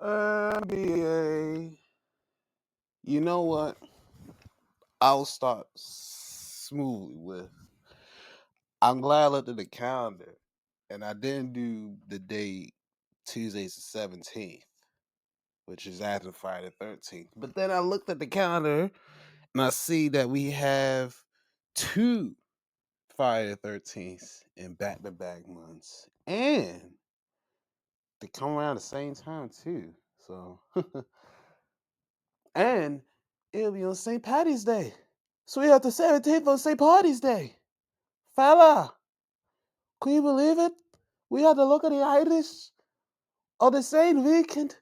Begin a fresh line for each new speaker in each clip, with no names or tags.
NBA. You know what? I'll start smoothly with. I'm glad I looked at the calendar, and I didn't do the date Tuesday's the 17th, which is after Friday the 13th. But then I looked at the calendar, and I see that we have two Friday the 13th in back-to-back months, and they come around the same time too. So, and it'll be on St. Patty's Day. So we have the 17th on St. Patty's Day. Fella, can you believe it? We had to look at the Irish on the same weekend.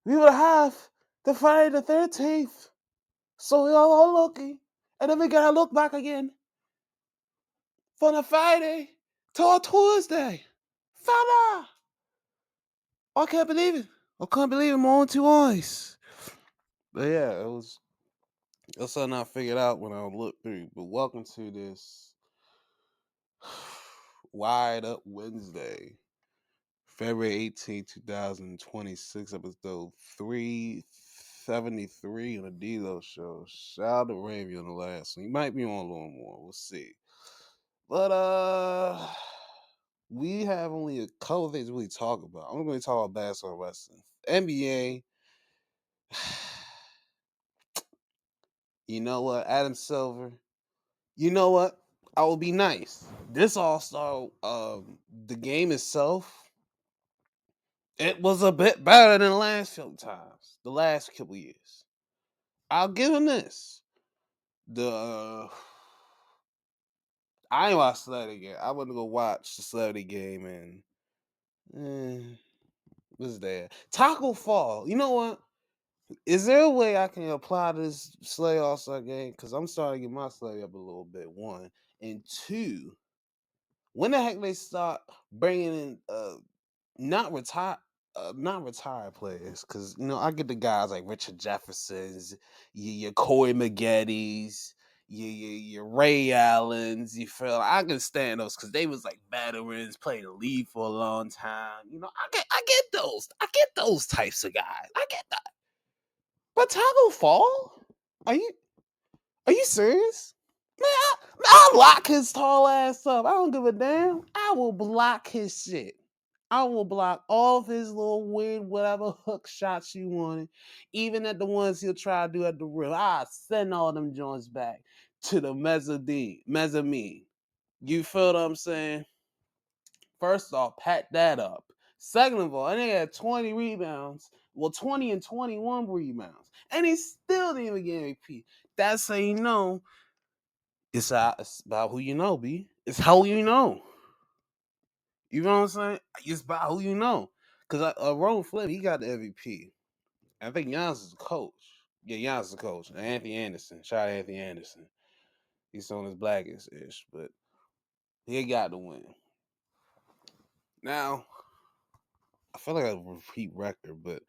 We will have the Friday the 13th. So we are all lucky. And then we gotta look back again from the Friday to a Tuesday. Fella! I can't believe it. I can't believe it. My own two eyes. But yeah, it was something I figured out when I looked through. But welcome to this Wide Up Wednesday, February 18th, 2026, episode 373 on the D-Lo Show. Shout out to Ravi on the last one. He might be on a little more. We'll see. But we have only a couple things to really talk about. I'm going to talk about basketball wrestling. NBA. You know what? Adam Silver. You know what? I will be nice. This All-Star, the game itself, it was a bit better than the last few times. The last couple years. I'll give him this. I ain't watched Celebrity Game. I wouldn't go watch the Celebrity Game and what's that? Taco Fall. You know what? Is there a way I can apply this Slay All-Star game? Because I'm starting to get my Slay up a little bit. One. And two, when the heck they start bringing in not retired players, because I get the guys like Richard Jeffersons, your Corey Maggettis, your Ray Allens. You feel I can stand those because they was like veterans, played the league for a long time. I get those types of guys. I get that. But Taco Fall? Are you are you serious? I'll lock his tall ass up. I don't give a damn. I will block his shit. I will block all of his little weird whatever hook shots you wanted, even at the ones he'll try to do at the rim. I send all them joints back to the mezzanine. You feel what I'm saying? First off, pat that up. Second of all, I think he had 20 rebounds. Well, 20 and 21 rebounds. And he still didn't even get MVP. That's how you know it's about who you know, B. It's how you know. You know what I'm saying? It's about who you know. Because Ron Flip, he got the MVP. I think Giannis is the coach. Yeah, Giannis is the coach. And Anthony Anderson. Shout out Anthony Anderson. He's on his blackest ish, but he got the win. Now, I feel like I repeat record, but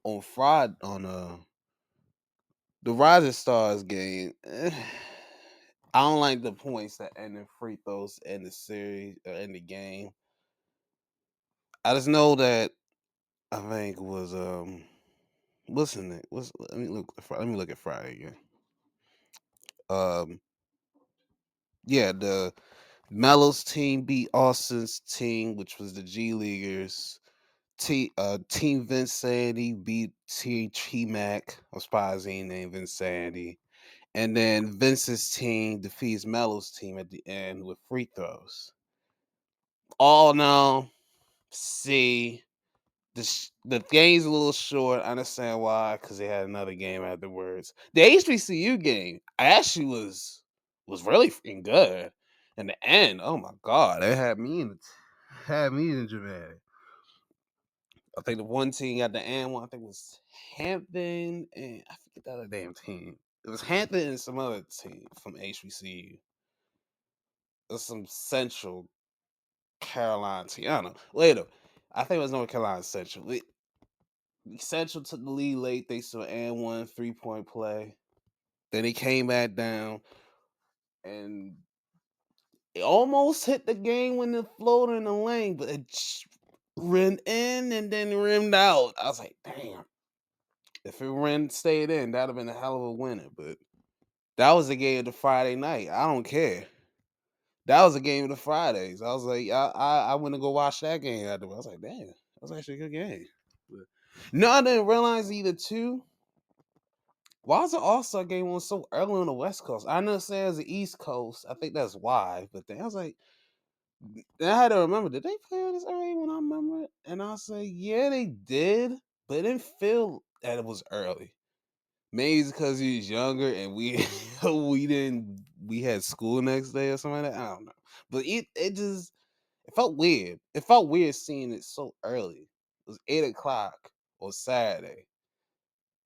on Friday on the Rising Stars game, I don't like the points that end in free throws in the series or in the game. I just know that I think it was what's in it? Let me look at Friday again. Um yeah, the Melo's team beat Austin's team, which was the G Leaguers. Team Vince Sandy beat Team T Mac. I'm surprised he ain't named Vince Sandy. And then Vince's team defeats Melo's team at the end with free throws. All now, see, the game's a little short. I understand why, because they had another game afterwards. The HBCU game actually was really freaking good. In the end, oh my god, it had me in dramatic. I think the one team got the end one. I think it was Hampton and I forget the other damn team. It was Hampton and some other team from HBCU. It was some Central Carolina team. I don't know. Later, I think it was North Carolina Central. Central took the lead late. They saw and one 3-point play. Then he came back down and it almost hit the game when it floated in the lane, but rimmed in and then rimmed out. I was like, damn. If it stayed in, that'd have been a hell of a winner. But that was the game of the Friday night. I don't care. That was a game of the Fridays. I was like, I went to go watch that game afterwards. I was like, damn, that was actually a good game. But, no, I didn't realize either too. Why was the All Star game on so early on the West Coast? I know it says the East Coast. I think that's why. But then I was like, then I had to remember, did they play on this early when I remember it? And I was like, yeah, they did. But it didn't feel that it was early. Maybe it's because he was younger and we we had school next day or something like that. I don't know. But it felt weird. It felt weird seeing it so early. It was 8 o'clock on Saturday.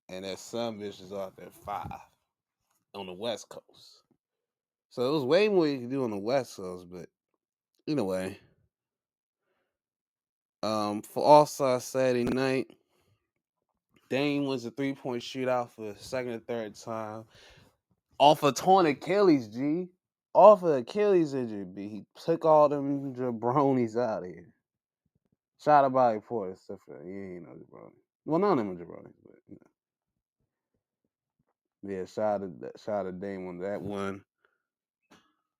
And that some bitch is out there at 5 on the West Coast. So it was way more you could do on the West Coast, but anyway. For All Star Saturday night, Dame was a 3-point shootout for the second and third time. Off a torn Achilles, G. Off of Achilles injury, B. He took all them jabronis out of here. Shout out by Porter, stuff like that. You ain't no jabroni. Well, none of them are jabronis, but you know. Yeah, shout out to Dame on that one.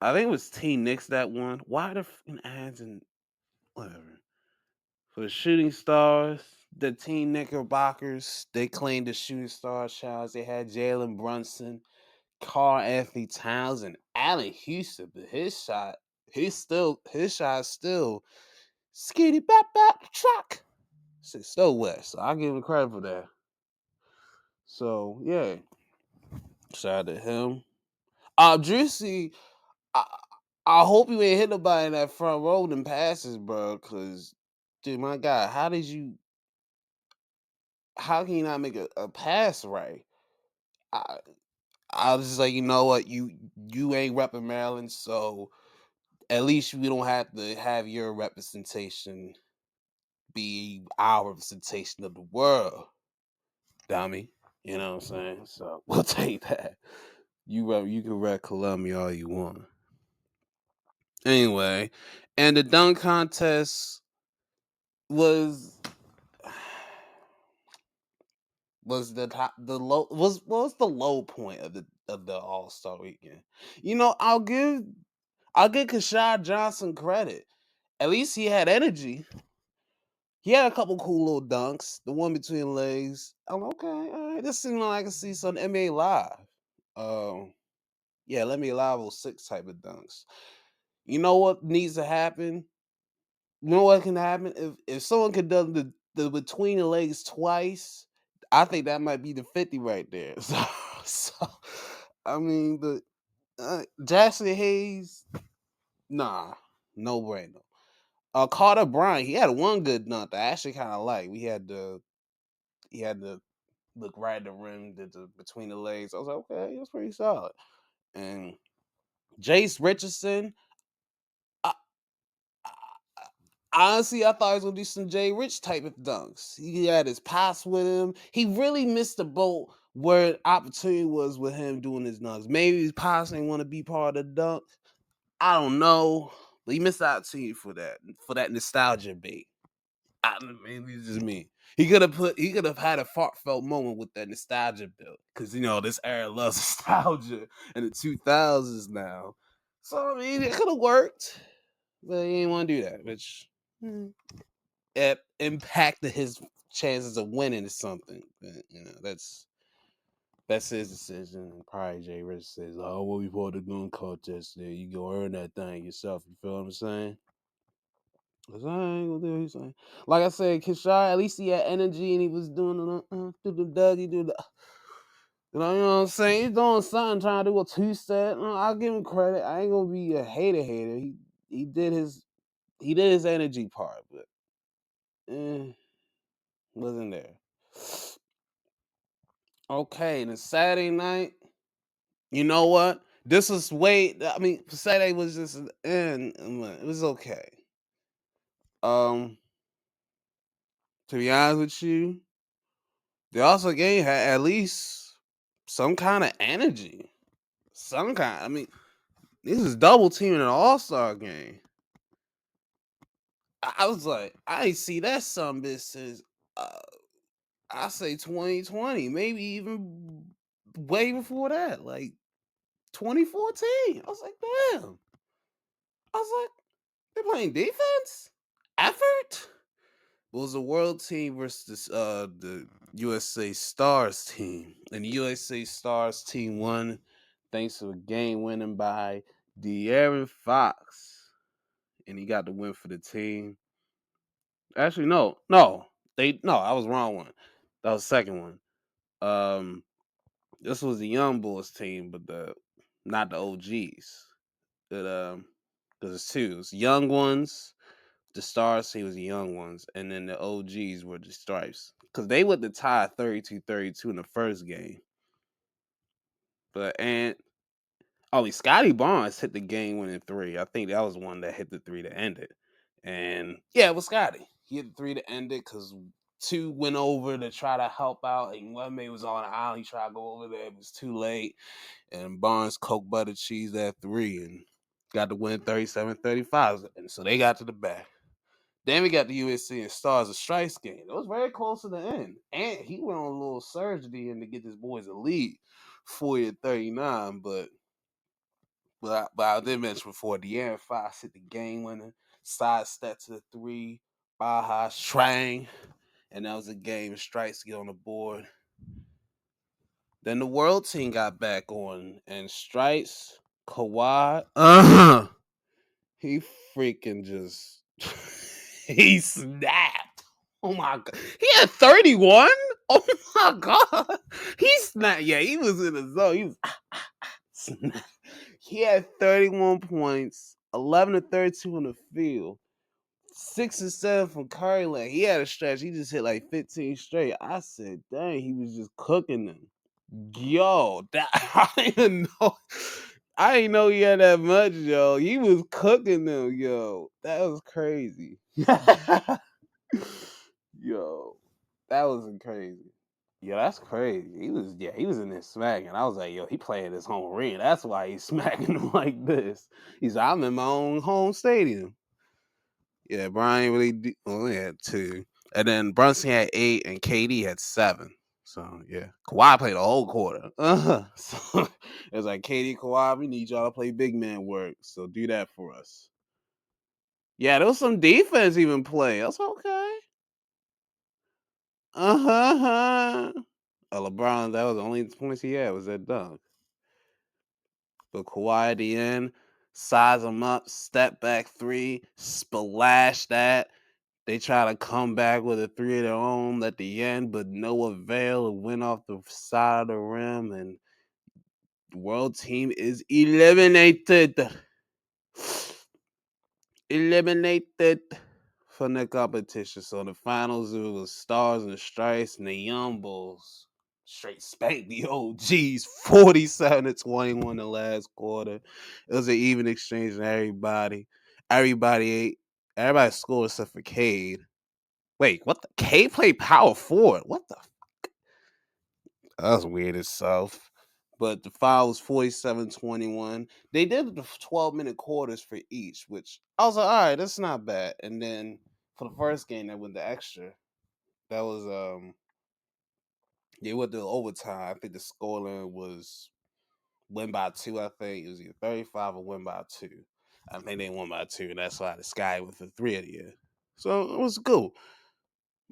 I think it was Team Knicks that one. Why the fucking ads and whatever. For the Shooting Stars, the Team Knickerbockers, they claimed the Shooting Star shouts. They had Jalen Brunson, Carl Anthony Towns, and Allen Houston. But his shot still skitty bap bap truck. It's still wet, so I give him credit for that. So yeah, shout out to him. Juicy, I, I hope you ain't hit nobody in that front row and passes, bro. Cause dude, my God, how can you not make a pass right? I I was just like, you know what, you ain't repping Maryland, so at least we don't have to have your representation be our representation of the world, dummy. You know what I'm saying? So we'll take that. You can rep Columbia all you want. Anyway, and the dunk contest was the top the low was the low point of the All Star weekend. You know, I'll give Kashad Johnson credit. At least he had energy. He had a couple cool little dunks. The one between the legs. I'm okay. All right, this seems like I can see some NBA Live. Yeah, let me Live 06 type of dunks. You know what needs to happen? You know what can happen if someone could do the between the legs twice. I think that might be the 50 right there. So I mean, but Jackson Hayes, nah, no brainer. Carter Bryant, he had one good dunk that I actually kind of like. He had to look right at the rim, did the between the legs. I was like, okay, he was pretty solid. And Jace Richardson, I, honestly, I thought he was gonna do some Jay Rich type of dunks. He had his pass with him. He really missed the boat where opportunity was with him doing his dunks. Maybe his pass didn't want to be part of the dunk. I don't know, but he missed the opportunity for that nostalgia bait. Maybe it's just me. He could have had a heartfelt moment with that nostalgia build because you know this era loves nostalgia in the 2000s now. So I mean, it could have worked, but he didn't want to do that, which it impacted his chances of winning or something. But, you know, that's his decision. And probably Jay Rich says, "Oh, well, we fought the gun contest. There, you go earn that thing yourself." You feel what I'm saying? Cause I ain't gonna do what he's saying. Like I said, Kishar, at least he had energy and he was doing do the Dougie, do the you know what I'm saying? He's doing something, trying to do a two-step. I'll give him credit. I ain't gonna be a hater. He did his energy part, but wasn't there. Okay, the Saturday night. You know what? This was way. I mean, Saturday was just an end. It was okay. To be honest with you, the also game had at least some kind of energy. Some kind. I mean, this is double teaming an All Star game. I was like, I ain't see that some bitch since uh, I say 2020, maybe even way before that, like 2014. I was like, damn. I was like, they're playing defense, effort. It was a world team versus the USA Stars team, and the USA Stars team won thanks to a game winning by De'Aaron Fox, and he got the win for the team. Actually, no, I was wrong one. That was the second one. This was the Young Bulls team, but the not the OGs. It because it's two. It's young ones. The Stars team was the young ones, and then the OGs were the Stripes. Because they would the tie 32-32 in the first game. Scotty Barnes hit the game winning three. I think that was one that hit the three to end it. And yeah, it was Scotty. He hit the three to end it because two went over to try to help out. And one man was on the island. He tried to go over there. It was too late. And Barnes coke butter cheese that three and got to win 37-35. And so they got to the back. Then we got the USC and Stars of Stripes game. It was very close to the end. And he went on a little surgery in to get his boys a lead, 40-39. But I did mention before, De'Aaron Fox hit the game winner, sidestep to the three, Baja Strang, and that was a game. Strikes get on the board. Then the world team got back on, and Stripes, Kawhi, he freaking just he snapped. Oh my god, he had 31. Oh my god, he snapped. Yeah, he was in the zone. He was. He had 31 points, 11 to 32 in the field, 6 and 7 from Curry. Like, he had a stretch. He just hit like 15 straight. I said, dang, he was just cooking them. Yo, that I didn't know. I didn't know he had that much, yo. He was cooking them, yo. That was crazy. Yo, that was crazy. Yeah, that's crazy. He was in this smacking. I was like, yo, he playing his home arena. That's why he's smacking them like this. He's like, I'm in my own home stadium. Yeah, Brian really only had two. And then Brunson had 8 and KD had 7. So yeah. Kawhi played the whole quarter. So it was like KD, Kawhi, we need y'all to play big man work. So do that for us. Yeah, there was some defense even play. That's okay. Uh-huh. LeBron, that was the only points he had was that dunk. But Kawhi at the end, size him up, step back three, splash that. They try to come back with a three of their own at the end, but no avail. It went off the side of the rim, and the world team is eliminated. Eliminated from the competition. So the finals, it was Stars and Stripes and the Young Bulls. Straight spanked the OGs 47-21 the last quarter. It was an even exchange and everybody ate. Everybody scored except for Cade. Wait, what the Cade played power forward? What the that was weird itself. But the foul was 47-21. They did the 12-minute quarters for each, which I was like, all right, that's not bad. And then for the first game, they went the extra. That was they went to overtime. I think the scoreline was win by 2. I think it was either 35 or win by 2. I think they won by 2, and that's why the Sky with the 3 of the year. So it was cool.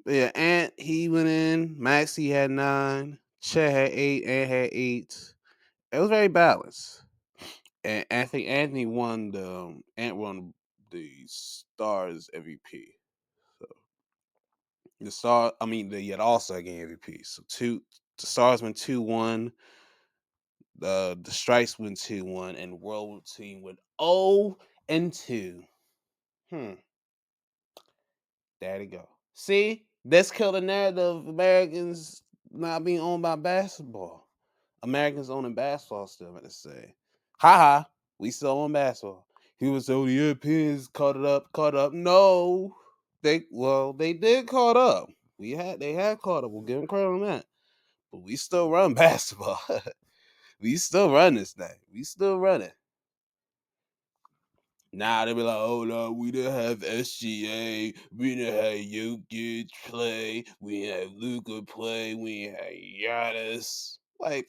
But yeah, Ant he went in. Maxie had 9. Chet had 8. Ant had 8. It was very balanced. And I think Anthony won the Stars MVP. So the All-Star game MVP. So the Stars went 2-1. The Stripes went 2-1, and World Team went 0-2. Hmm. There you go. See, this killed the narrative of Americans not being owned by basketball. Americans owning basketball still, I'm to say. Ha. We still own basketball. He was so the Europeans caught it up. No. They did caught up. They had caught up. We'll give them credit on that. But we still run basketball. We still run this thing. We still run it. Now they be like, oh no, we didn't have SGA, we didn't have Jokic play, we didn't have Luka play, we didn't have Giannis. Like,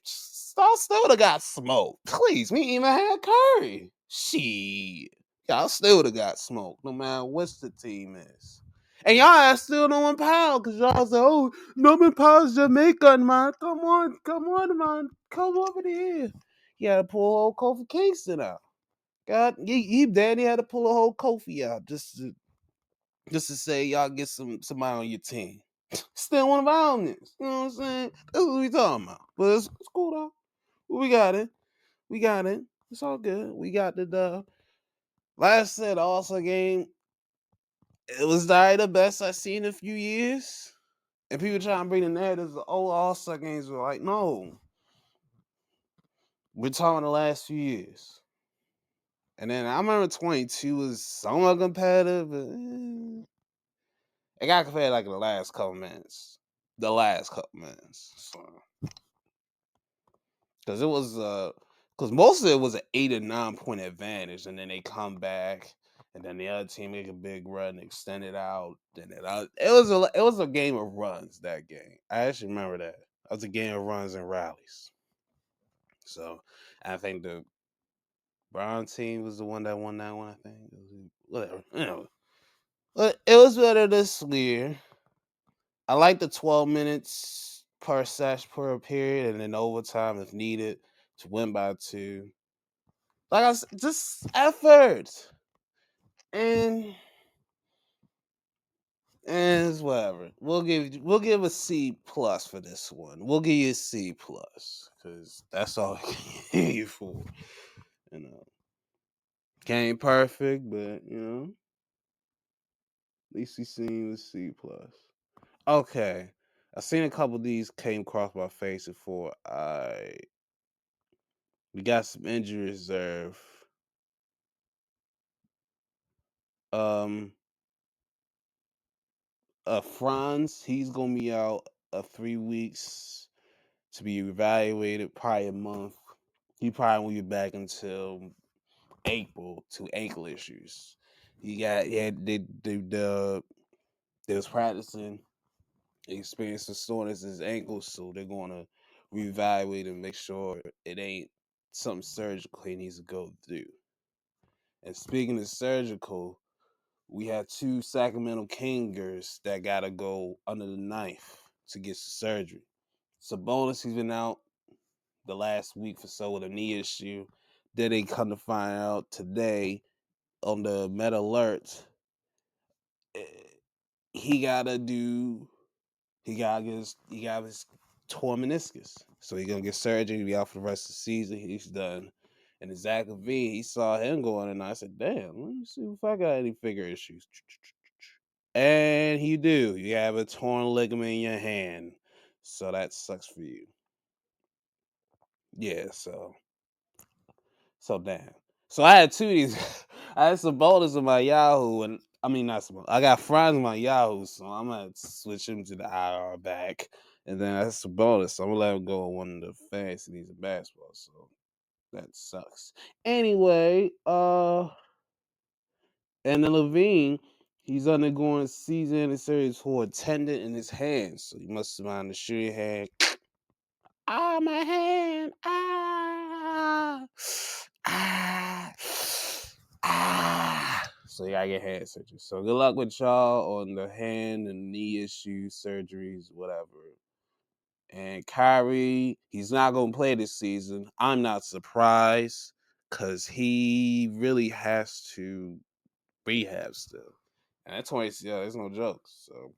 y'all still would have got smoked. Please, we even had Curry. Shit. Y'all still would have got smoked, no matter what the team is. And y'all ass still no empowered, because y'all say, oh, no empowers Jamaican, man. Come on, man. Come over here. You had to pull old Kofi Kingston out. God, he daddy had to pull a whole Kofi out just to say y'all get somebody on your team. Still one of our own niggas. You know what I'm saying? That's what we talking about. But it's cool though. We got it. We got it. It's all good. We got the dub. Like I said, the All-Star game, it was the best I've seen in a few years. And people trying to bring the narratives of old All-Star games were like, no. We're talking the last few years. And then I remember 22 was somewhat competitive, but it got compared like in the last couple minutes. The last couple minutes. So, because it was because most of it was an 8 or 9 point advantage, and then they come back, and then the other team make a big run, extend it out. Then it was a game of runs. That game, I actually remember that. It was a game of runs and rallies. So I think the Brown team was the one that won that one. I think whatever. You know, but it was better this year. I like the 12 minutes per sesh per period, and then overtime if needed to win by 2. Like I said, just effort, and it's whatever. We'll give a C+ for this one. We'll give you a C+ because that's all I can for. You know, ain't perfect, but at least we seen the C+. Okay, I seen a couple of these came across my face before we got some injury reserve. Um, Franz, he's gonna be out 3 weeks to be evaluated, probably a month. He probably won't be back until April to ankle issues. They was practicing, experienced some soreness in his ankles, so they're gonna reevaluate and make sure it ain't something surgical he needs to go through. And speaking of surgical, we had 2 Sacramento Kingers that gotta go under the knife to get surgery. Sabonis, he's been out the last week or so with a knee issue. Then they come to find out today on the med alert, eh, he gotta do he got his torn meniscus. So he's gonna get surgery, be out for the rest of the season. He's done. And Zach Levine, he saw him going, and I said, damn, let me see if I got any figure issues. And you do. You have a torn ligament in your hand. So that sucks for you. Yeah, so damn. So I had 2 of these. I had some bonus in my Yahoo, and I mean not some. I got Franz in my Yahoo, so I'm gonna switch him to the IR back, and then that's a bonus. So I'm gonna let him go on one of the fantasy leagues of basketball. So that sucks. Anyway, and then Levine, he's undergoing season and series for a tendon in his hand, so he must have been the shooting hand. Ah, my hand. Ah. Ah. Ah. So you gotta get hand surgery. So good luck with y'all on the hand and knee issues, surgeries, whatever. And Kyrie, he's not gonna play this season. I'm not surprised because he really has to rehab still. And that 20, yeah, it's no joke. So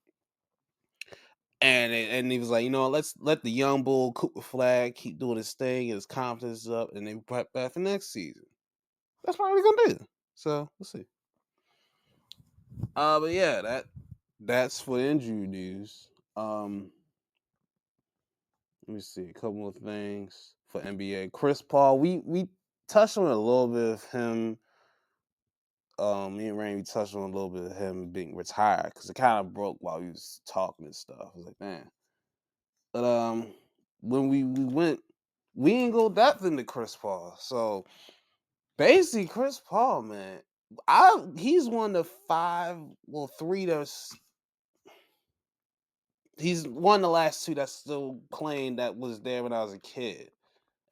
and he was like, let's let the young bull Cooper Flag keep doing his thing, his confidence is up, and then prep back for next season. That's probably what we're gonna do. So we'll see. But yeah, that's for injury news. Let me see a couple more things for NBA. Chris Paul, we touched on a little bit of him. Me and Randy touched on a little bit of him being retired because it kind of broke while he was talking and stuff. I was like, man. But when we went, we didn't go depth into Chris Paul. So basically, Chris Paul, man, He's one of five, well, three that's he's one of the last two that's still playing that was there when I was a kid.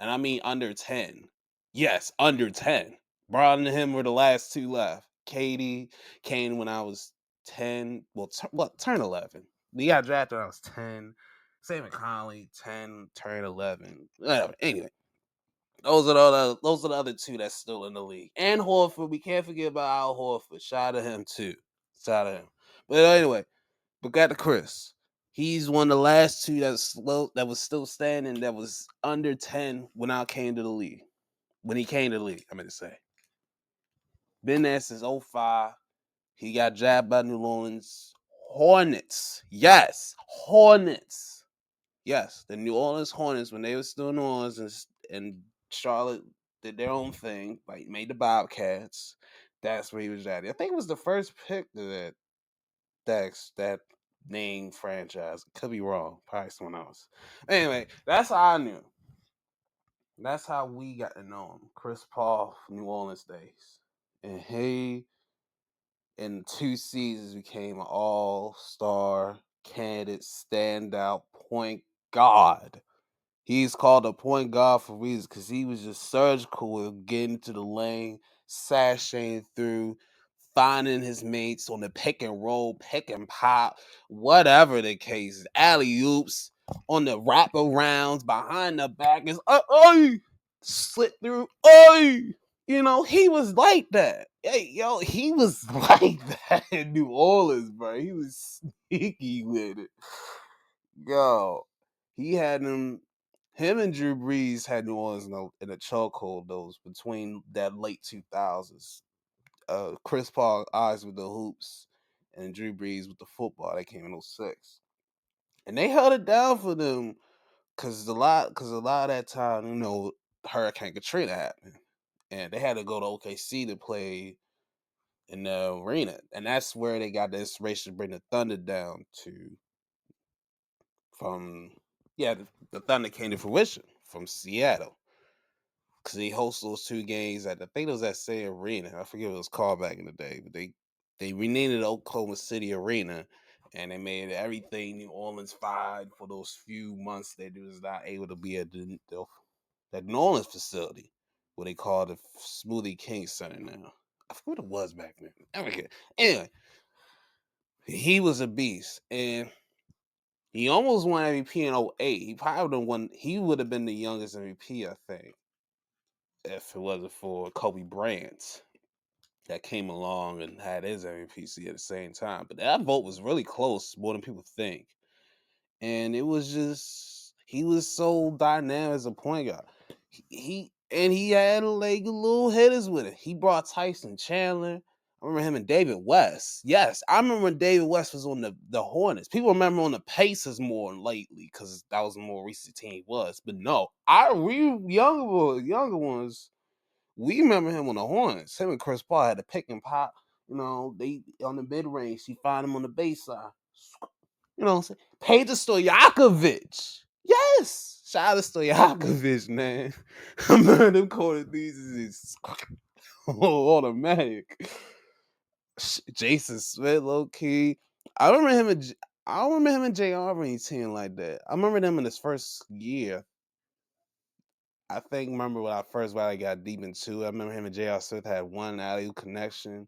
And I mean under 10. Yes, under 10. Braun and him were the last two left. Katie came when I was 10. Well, turn 11. We got drafted when I was 10. Same with Conley, 10, turn 11. Whatever. Anyway, those are the other two that's still in the league. And Horford, we can't forget about Al Horford. Shout out to him too. Shout out to him. But anyway, but got to Chris. He's one of the last two that was still standing that was under 10 when I came to the league. When he came to the league, I meant to say. Been there since '05. He got jabbed by New Orleans Hornets. Yes, Hornets. Yes, the New Orleans Hornets when they were still in New Orleans and Charlotte did their own thing, like made the Bobcats. That's where he was at. I think it was the first pick to that name franchise. Could be wrong. Probably someone else. Anyway, that's how I knew. That's how we got to know him. Chris Paul, New Orleans days. And he, in 2 seasons, became an all-star candidate, standout point guard. He's called a point guard for reasons because he was just surgical with getting to the lane, sashaying through, finding his mates on the pick and roll, pick and pop, whatever the case. Alley oops on the wraparounds behind the back is slip through. You know, he was like that. Hey, yo, he was like that in New Orleans, bro. He was sneaky with it. Yo, he had him and Drew Brees had New Orleans in a chokehold, those between that late 2000s. Chris Paul eyes with the hoops and Drew Brees with the football. They came in '06. And they held it down for them because a lot of that time, you know, Hurricane Katrina happened. And they had to go to OKC to play in the arena. And that's where they got the inspiration to bring the Thunder down to from the Thunder came to fruition from Seattle. Because they host those two games at I think it was at Say Arena. I forget what it was called back in the day, but they renamed it Oklahoma City Arena, and they made everything New Orleans fine for those few months that it was not able to be at that New Orleans facility, what they call the Smoothie King Center now. I forget what it was back then. I forget. Anyway, he was a beast, and he almost won MVP in '08. He probably would have won. He would have been the youngest MVP, I think, if it wasn't for Kobe Bryant that came along and had his MVP at the same time. But that vote was really close, more than people think. And it was just he was so dynamic as a point guard. He had like little hitters with it. He brought Tyson Chandler. I remember him and David West. Yes, I remember when David West was on the Hornets. People remember on the Pacers more lately because that was a more recent team he was. But no, we younger ones, we remember him on the Hornets. Him and Chris Paul had to pick and pop. You know, they on the mid range. He find him on the baseline. You know what I'm saying? Peja Stojakovic. Yes. Shout out to Stojakovic, man. I remember them calling these is automatic. Jason Smith, low key. I remember him and I don't remember him and Jay Aubrey team like that. I remember them in his first year. I think remember when I first got deep into it. I remember him and J.R. Smith had one alley connection.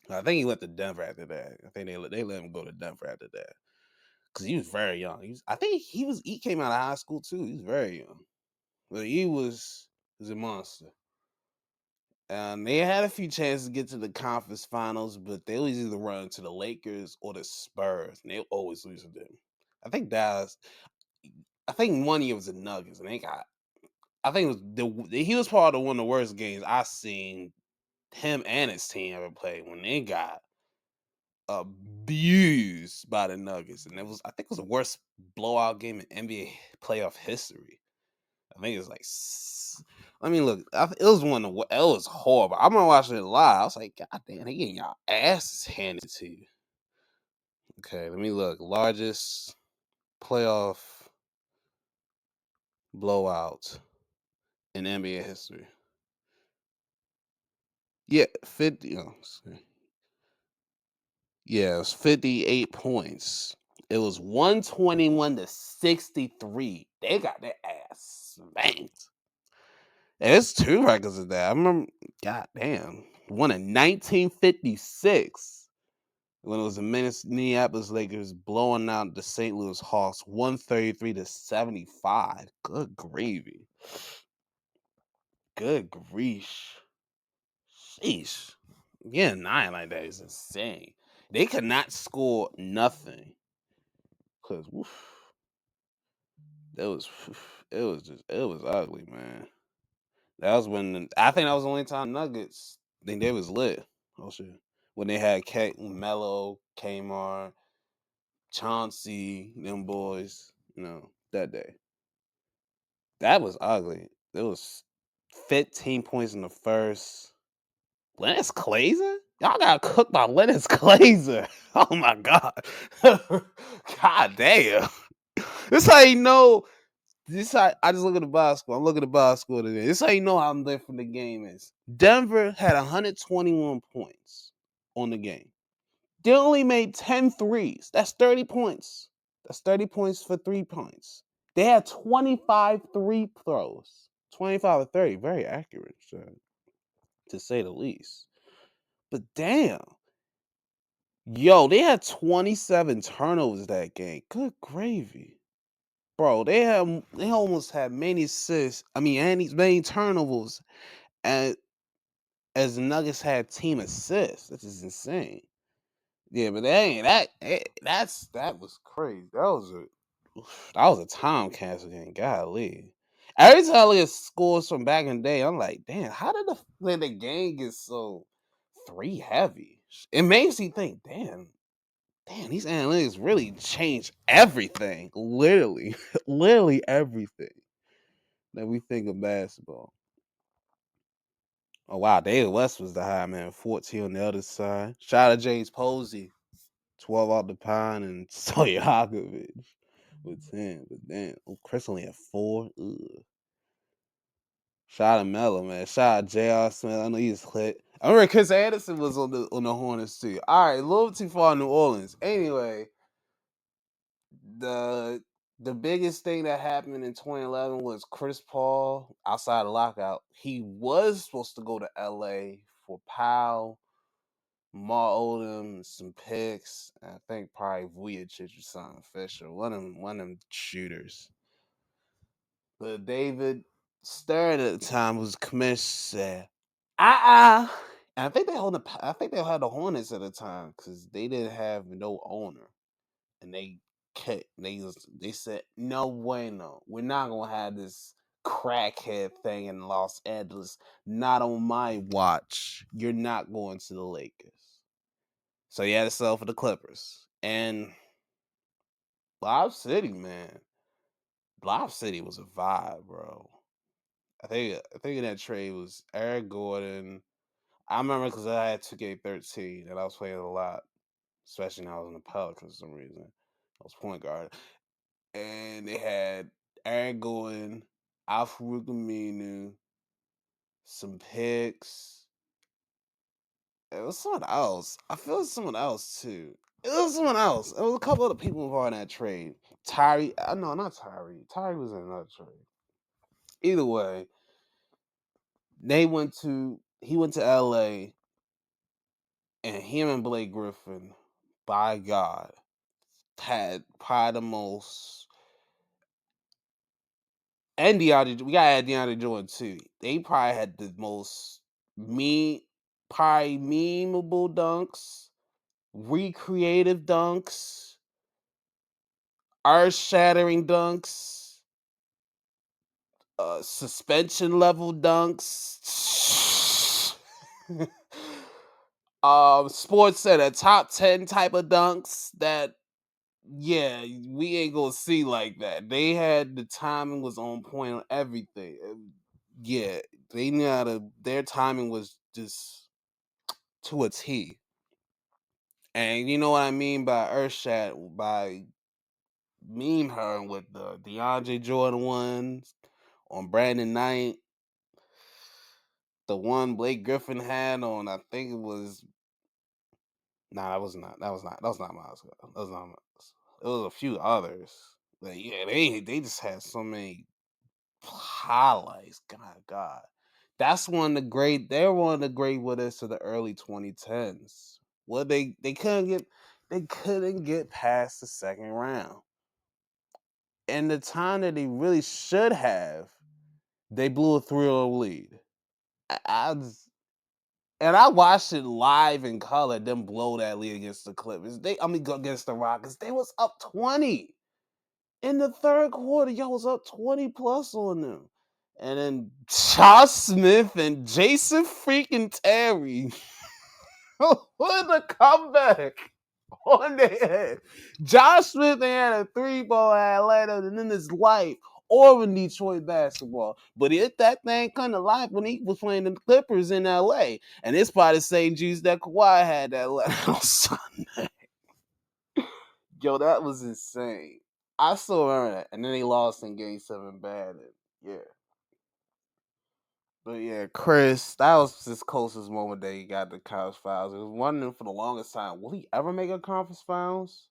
I think he went to Denver after that. I think they let him go to Denver after that because he was very young. I think he came out of high school too. He was very young, but he was a monster. They had a few chances to get to the conference finals, but they always either run to the Lakers or the Spurs, and they always lose to them. I think Dallas. I think one year was the Nuggets, and they got. I think it was he was part of one of the worst games I seen him and his team ever played when they got abused by the Nuggets, and I think it was the worst blowout game in NBA playoff history. I think it was like, I mean, look, it was it was horrible. I remember watching it live. I was like, God damn, they getting y'all asses handed to you. Okay, let me look. Largest playoff blowout in NBA history. Yeah, 50. Yeah, it was 58 points. It was 121 to 63. They got their ass spanked. There's two records of that. I remember, god damn, one in 1956 when it was the Minneapolis Lakers blowing out the St. Louis Hawks 133 to 75. Good gravy. Good grief. Sheesh. Yeah, nine like that is insane. They could not score nothing. Cause it was it was ugly, man. That was when I think that was the only time Nuggets I think they was lit. Oh shit. When they had Mello, Kmart, Chauncey, them boys, that day. That was ugly. It was 15 points in the first. Lennox Glazer? Y'all got cooked by Lennox Glazer. Oh my god. God damn. This how you know. This how I just look at the box score. I'm looking at the box score today. This how you know how different the game is. Denver had 121 points on the game. They only made 10 threes. That's 30 points. That's 30 points for 3 points. They had 25 free throws. 25 or 30. Very accurate, to say the least. But damn. Yo, they had 27 turnovers that game. Good gravy. Bro, they almost had many assists. I mean, and many turnovers as the Nuggets had team assists. This is insane. Yeah, but that was crazy. That was a time capsule game. Golly. Every time I look at scores from back in the day, I'm like, damn, how did the game get so three heavy? It makes you think, damn, these analytics really change everything. Literally, literally everything that we think of basketball. Oh wow, David West was the high man, 14 on the other side. Shout out to James Posey, 12 out the pine, and Stojakovic with 10. But damn, Chris only had 4. Ugh. Shout out to Mello, man. Shout out J.R. Smith. I know he's lit. I remember Chris Anderson was on the Hornets too. All right, a little too far New Orleans. Anyway, the biggest thing that happened in 2011 was Chris Paul outside the lockout. He was supposed to go to LA for Powell, Mar Odom, some picks. I think probably Vujicic or something Fisher. One of them shooters. But David Stern at the time was commissioner said, And I think they had the Hornets at the time because they didn't have no owner. And they said no bueno, we're not gonna have this crackhead thing in Los Angeles, not on my watch. You're not going to the Lakers. So you had to sell for the Clippers. And Lob City, man, Lob City was a vibe, bro. I think in that trade was Eric Gordon. I remember because I had 2K13 and I was playing a lot, especially when I was in the Pelicans for some reason. I was point guard. And they had Aaron Gordon, Al-Farouq Aminu, some picks. It was someone else. I feel it's someone else too. It was someone else. It was a couple other people involved in that trade. Tyree, no, not Tyree. Tyree was in another trade. Either way, he went to LA, and him and Blake Griffin, by God, had probably the most. And we gotta add DeAndre Jordan too. They probably had the most probably memeable dunks, recreative dunks, earth-shattering dunks, suspension level dunks. Sports Center top 10 type of dunks that we ain't gonna see like that. They had the timing was on point on everything. Yeah, they knew how to. Their timing was just to a T. And you know what I mean by Earthshat, by meme her with the DeAndre Jordan ones on Brandon Knight. The one Blake Griffin had on, I think it was. Nah, that was not. That was not. That was not Miles. That was not Miles. It was a few others. But yeah, they just had so many highlights. God. That's one of the great. They're one of the great winners to the early 2010s. Well, they couldn't get past the second round. And the time that they really should have, they blew a 3-0 lead. I just, and I watched it live in color. Them blow that lead against the Clippers. Against the Rockets. They was up 20 in the third quarter. Y'all was up 20 plus on them. And then Josh Smith and Jason freaking Terry with a comeback on their head. Josh Smith had a 3-ball at Atlanta and in his life or in Detroit basketball. But that thing come to life when he was playing the Clippers in LA. And it's probably the same juice that Kawhi had that on Sunday. Yo, that was insane. I still remember that. And then they lost in game 7 bad. Yeah. But yeah, Chris, that was his closest moment that he got to conference finals. It was wondering for the longest time, will he ever make a conference finals?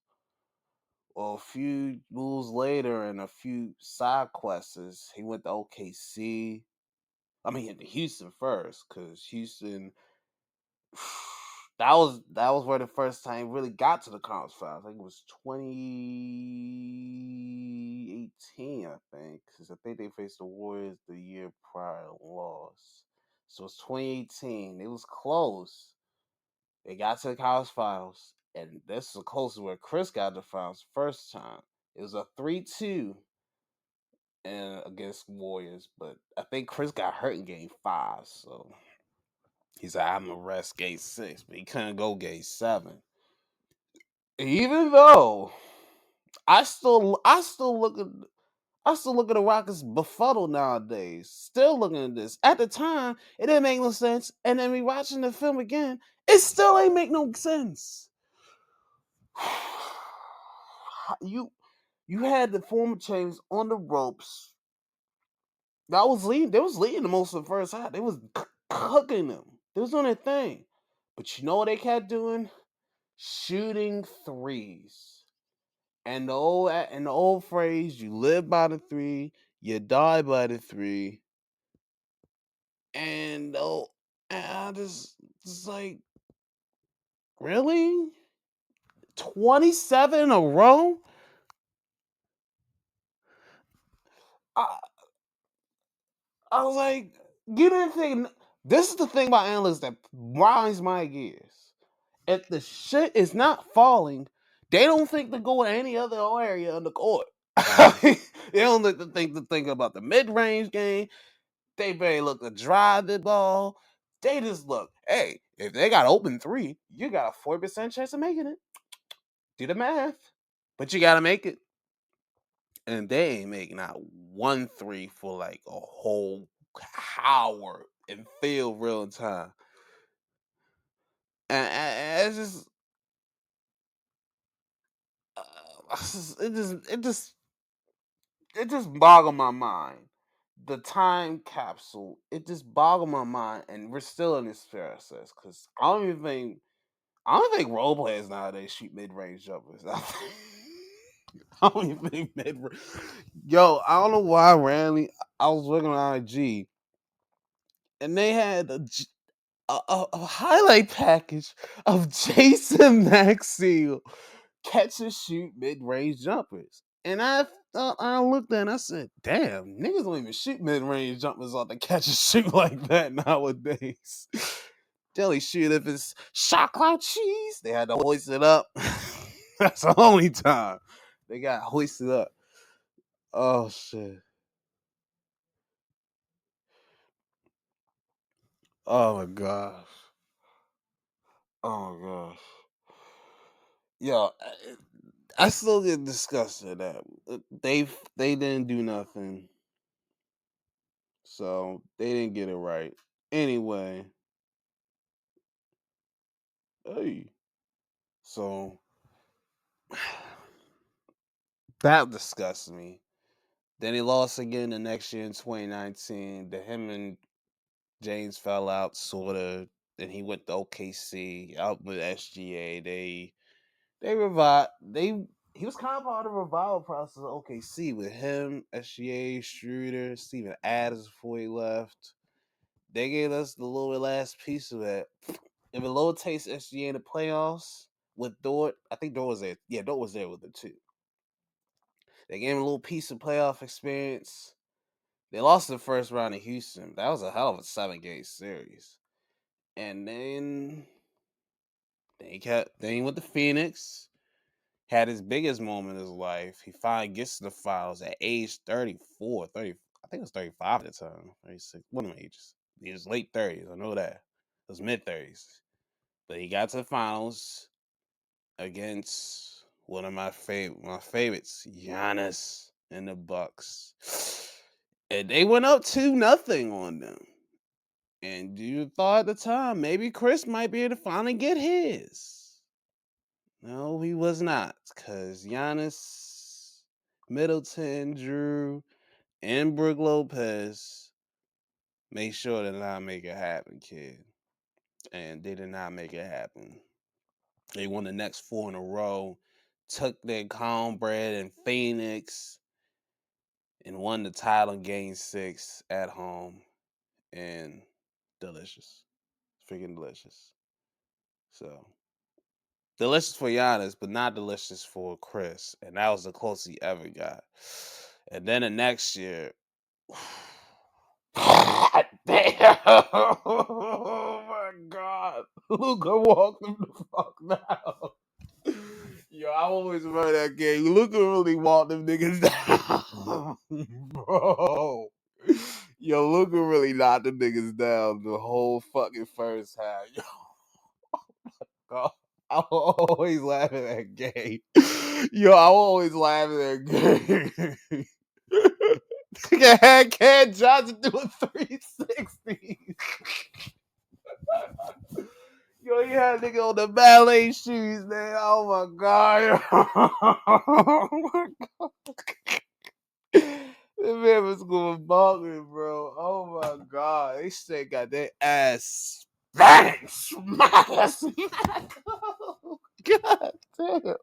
Well, a few moves later and a few side quests, he went to OKC. I mean, to Houston first, because Houston, that was where the first time he really got to the conference finals. I think it was 2018, I think, because I think they faced the Warriors the year prior and lost. So it's 2018. It was close. They got to the conference finals, and this is the closest where Chris got the finals first time. It was a 3-2 and against Warriors, but I think Chris got hurt in game 5, so he said, I'm gonna rest game 6, but he couldn't go game 7. Even though I still look at the Rockets befuddled nowadays. Still looking at this. At the time, it didn't make no sense. And then we watching the film again, it still ain't make no sense. You had the former champs on the ropes. That was leading. They was leading the most of the first half. They was cooking them. They was doing their thing. But you know what they kept doing? Shooting threes. And the old phrase, you live by the 3, you die by the 3. And I just like, really? 27 in a row? I, I was like, you didn't think. This is the thing about analysts that grinds my gears. If the shit is not falling, they don't think to go in any other area of the court. They don't think about the mid range game. They barely look to drive the ball. They just look, hey, if they got open 3, you got a 4% chance of making it. Do the math. But you got to make it. And they ain't making not 1 3 for like a whole hour and feel real time. And it's just, it just boggled my mind. The time capsule, it just boggled my mind, and we're still in this process because I don't think role players nowadays shoot mid range jumpers. I don't even think mid. Yo, I don't know why randomly I was looking on IG and they had a highlight package of Jason Maxfield catch and shoot mid range jumpers. And I looked at it and I said, damn, niggas don't even shoot mid range jumpers off the catch and shoot like that nowadays. They only shoot if it's shot cloud cheese. They had to hoist it up. That's the only time they got hoisted up. Oh shit. Oh my gosh. Oh my gosh. Yo, I still get disgusted at they didn't do nothing, so they didn't get it right. Anyway, hey, so that disgusts me. Then he lost again the next year in 2019. The him and James fell out, sorta. Then he went to OKC, out with SGA. They revived. He was kind of part of the revival process of OKC with him, SGA, Schroeder, Steven Adams before he left. They gave us the little last piece of that. If it low takes SGA in the playoffs with Dort, I think Dort was there. Yeah, Dort was there with them too. They gave him a little piece of playoff experience. They lost the first round in Houston. That was a hell of a 7-game series. And then they went to Phoenix. Had his biggest moment in his life. He finally gets to the finals at age 34, 30. I think it was 35 at the time. 36. One of them ages. He was late 30s. I know that. It was mid 30s. But he got to the finals against one of my favorites, Giannis and the Bucks. And they went up 2-0 on them. And you thought at the time maybe Chris might be able to finally get his. No, he was not. Because Giannis, Middleton, Drew, and Brook Lopez made sure to not make it happen, kid. And they did not make it happen. They won the next 4 in a row, took their cornbread in Phoenix, and won the title in Game 6 at home. And delicious. Freaking delicious. So, delicious for Giannis, but not delicious for Chris. And that was the closest he ever got. And then the next year, God damn! Oh my God! Luka walked him the fuck down. Yo, I always remember that game. Luka really walked them niggas down, bro. Yo, Luka really knocked them niggas down the whole fucking first half. Yo, God. I always laugh at that game. Yo, I always laugh at that game. Nigga had Cam Johnson doing 360. Yo, he had a nigga on the ballet shoes, man. Oh my God. Oh my God. That man was going bonkers, bro. Oh my God. They straight got their ass bang, smack, smack. Oh, God damn.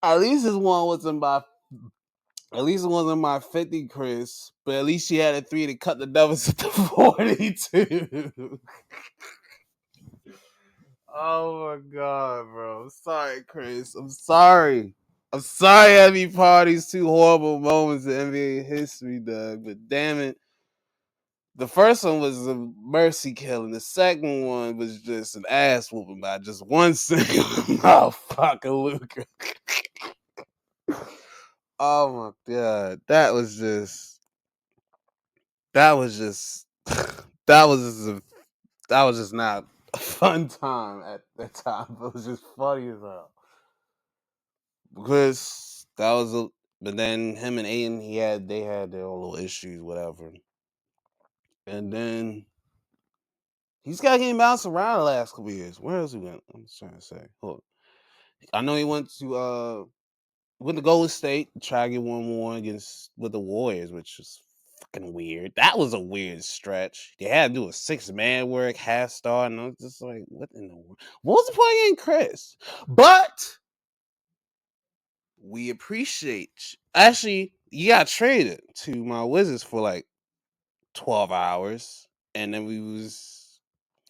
At least this one wasn't by At least it wasn't my 50, Chris, but at least she had a 3 to cut the numbers to 42. Oh my God, bro. I'm sorry, Chris. I'm sorry. I'm sorry I be part of these 2 horrible moments in NBA history, Doug. But damn it. The first one was a mercy kill, and the second one was just an ass whooping by just one single motherfucker, Luka. Oh my God. That was just that was just that was just not a fun time at that time. It was just funny as hell. Because that was but then him and Aiden, they had their own little issues, whatever. And then he's got getting bounced around the last couple years. Where else he went? I'm just trying to say. Hold on. I know he went to Golden State, try to get one more against with the Warriors, which was fucking weird. That was a weird stretch. They had to do a 6-man work, half star, and I was just like, what in the world? What was the point of getting Chris? But we appreciate. Actually, you got traded to my Wizards for like 12 hours, and then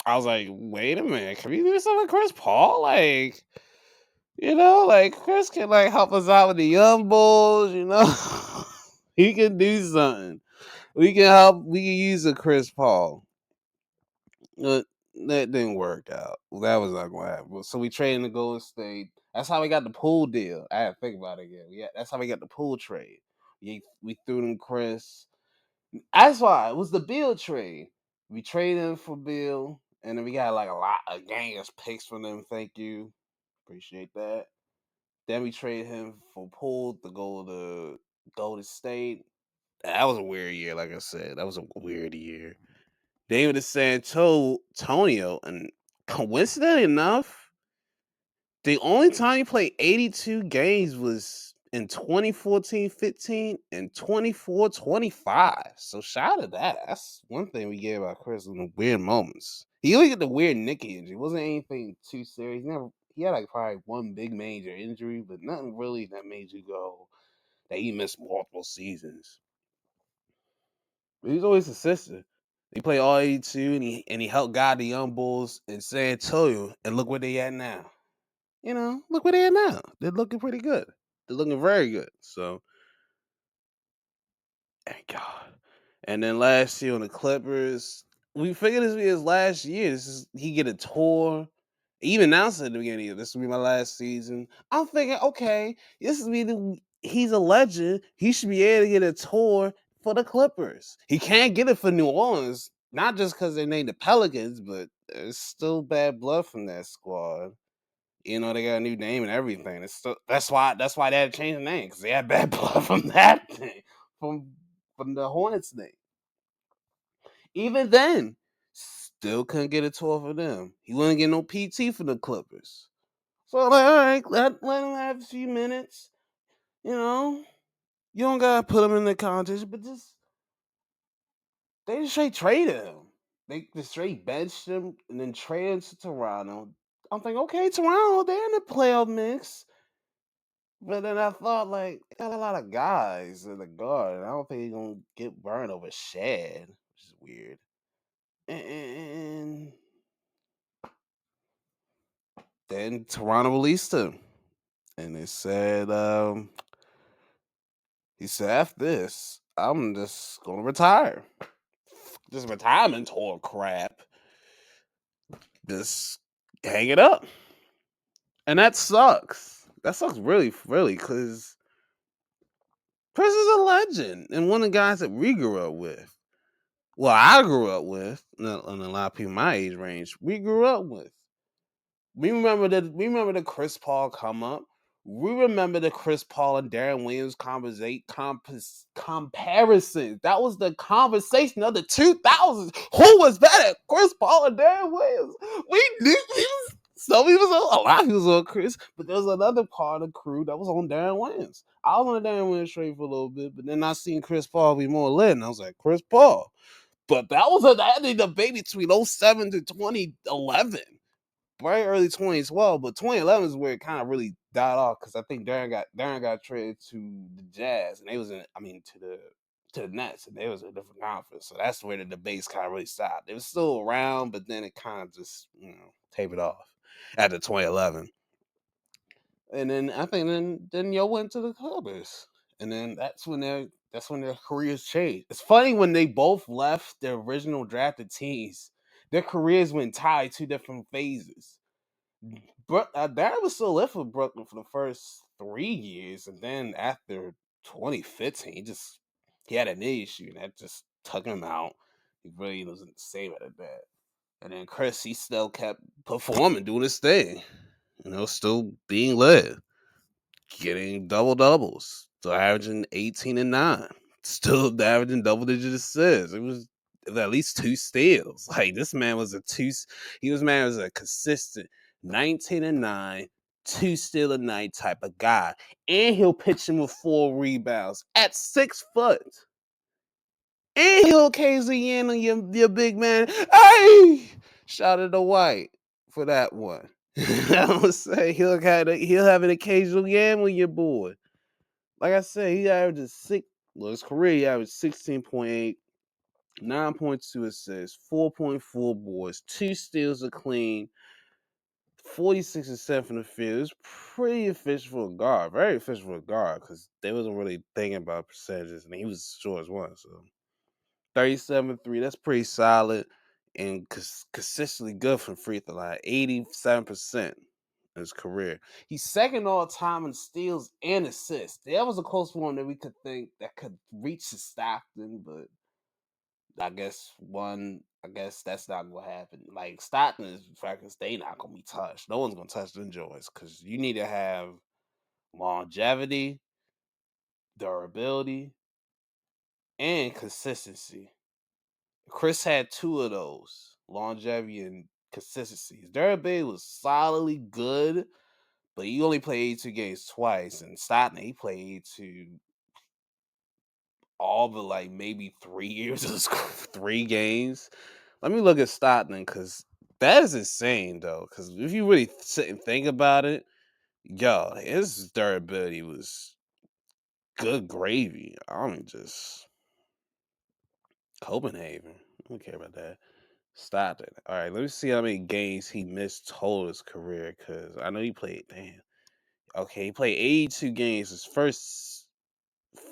I was like, wait a minute, can we do something with Chris Paul? Like, like Chris can like help us out with the young bulls, he can do something. We can help. We can use a Chris Paul. But that didn't work out. That was not going to happen. So we traded the Golden State. That's how we got the pool deal. I had to think about it again. Yeah, that's how we got the pool trade. We threw them Chris. That's why it was the Bill trade. We traded him for Bill, and then we got like a gang of picks from them. Thank you, appreciate that. Then we traded him for Poole to go to Golden State. That was a weird year, like I said. That was a weird year. They went to San Antonio, and coincidentally enough, the only time he played 82 games was in 2014-15 and 24-25. So shout out to that. That's one thing we gave about Chris in the weird moments. He only get the weird Nicky injury. It wasn't anything too serious. He had like probably one big major injury, but nothing really that made you go that he missed multiple seasons. But he's always consistent. He played all 82 and he helped guide the Young Bulls in San Antonio. And look where they at now. Look where they at now. They're looking pretty good. They're looking very good. So, thank God. And then last year on the Clippers, we figured this would be his last year. He get a tour. He even announced at the beginning of this will be my last season. I'm thinking, okay, he's a legend. He should be able to get a tour for the Clippers. He can't get it for New Orleans, not just because they named the Pelicans, but there's still bad blood from that squad. They got a new name and everything. That's why they had to change the name because they had bad blood from that thing, from the Hornets name. Even then, still couldn't get a tour for them. He wouldn't get no PT for the Clippers. So I'm like, all right, let him have a few minutes. You don't gotta put him in the contest, but they just straight traded him. They just straight benched him and then traded him to Toronto. I'm thinking, okay, Toronto, they're in the playoff mix. But then I thought, like, they got a lot of guys in the guard. I don't think he's gonna get burned over Shad, which is weird. And then Toronto released him. And they said, he said, after this, I'm just gonna retire. This retirement tour crap. Just hang it up. And that sucks. That sucks really, really, because Chris is a legend and one of the guys that we grew up with. Well, I grew up with, and a lot of people my age range, we grew up with. We remember the Chris Paul come up. We remember the Chris Paul and Darren Williams comparison. That was the conversation of the 2000s. Who was better, Chris Paul and Darren Williams? We knew some people, a lot of people was on Chris, but there was another part of the crew that was on Darren Williams. I was on the Darren Williams trade for a little bit, but then I seen Chris Paul be more lit, and I was like, Chris Paul. But that was a debate between 07 to 2011. Very early 2012, but 2011 is where it kind of really died off because I think Darren got traded to the Jazz, and they was to the Nets, and they was in a different conference. So that's where the debates kind of really stopped. It was still around, but then it kind of just tapered off after 2011. And then I think then Yo went to the Clippers, and then that's when their careers changed. It's funny when they both left their original drafted teams, their careers went tied two different phases. Darren was still left with Brooklyn for the first 3 years, and then after 2015, he had an knee issue, and that just took him out. He really wasn't the same at that. And then Chris, he still kept performing, doing his thing, still being led, getting double doubles, still averaging 18 and 9, still averaging double digit assists. It was at least 2 steals. Like this man was a consistent 19 and 9, 2 steal a night type of guy. And he'll pitch him with 4 rebounds at 6 foot. And he'll occasionally in on your big man. Hey! Shout out to White for that one. I would say he'll have an occasional yam with your boy. Like I said, he averages his career he averaged 16.8, 9.2 assists, 4.4 boards, 2 steals a clean, 46% from the field. It was pretty efficient for a guard, very efficient for a guard, because they wasn't really thinking about percentages, and he was short as one. So 37-3, that's pretty solid and consistently good from free throw line, 87% in his career. He's second all time in steals and assists. That was a close one that we could think that could reach to Stockton, but I guess that's not gonna happen. Like Stockton is fact they not gonna be touched. No one's gonna touch them joints because you need to have longevity, durability, and consistency. Chris had 2 of those, longevity and consistency. His durability was solidly good, But he only played 82 games twice, and Stockton he played 82 all but like maybe 3 years of 3 games. Let me look at Stockton because that is insane though. Because if you really sit and think about it, yo, his durability was good gravy. I mean, just Copenhagen. I don't care about that. Stockton. All right, let me see how many games he missed total his career. Because I know he played. Damn. Okay, he played 82 games his first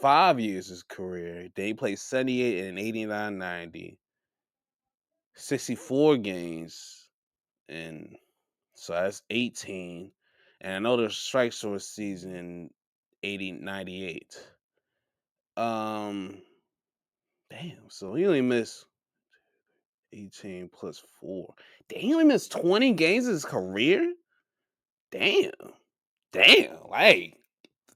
5 years of his career. Then he played 78 and 89, 90. 64 games. And so that's 18. And I know the strikes for a season 80, 98. Um, damn. So he only missed 18 plus 4. Damn, he only missed 20 games of his career? Damn. Damn. Like,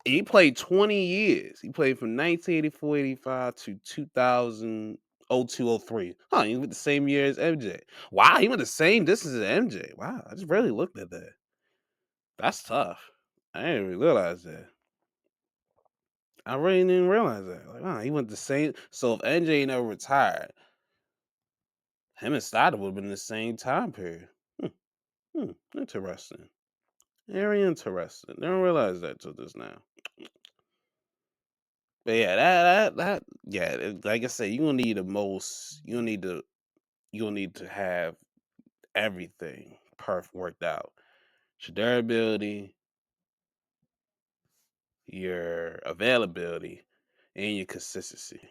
he played 20 years. He played from 1984, 85 to 2000, 02, 03. Huh, he went the same year as MJ. Wow, he went the same distance as MJ. Wow, I just really looked at that. That's tough. I didn't even realize that. I really didn't realize that. Like, wow, he went the same. So if NJ never retired, him and Stoddard would have been in the same time period. Hmm, interesting. Very interesting. Never realized that till just now. But yeah, yeah, like I said, you gonna need the most. You gonna need to have everything perfect worked out. Your durability, your availability, and your consistency.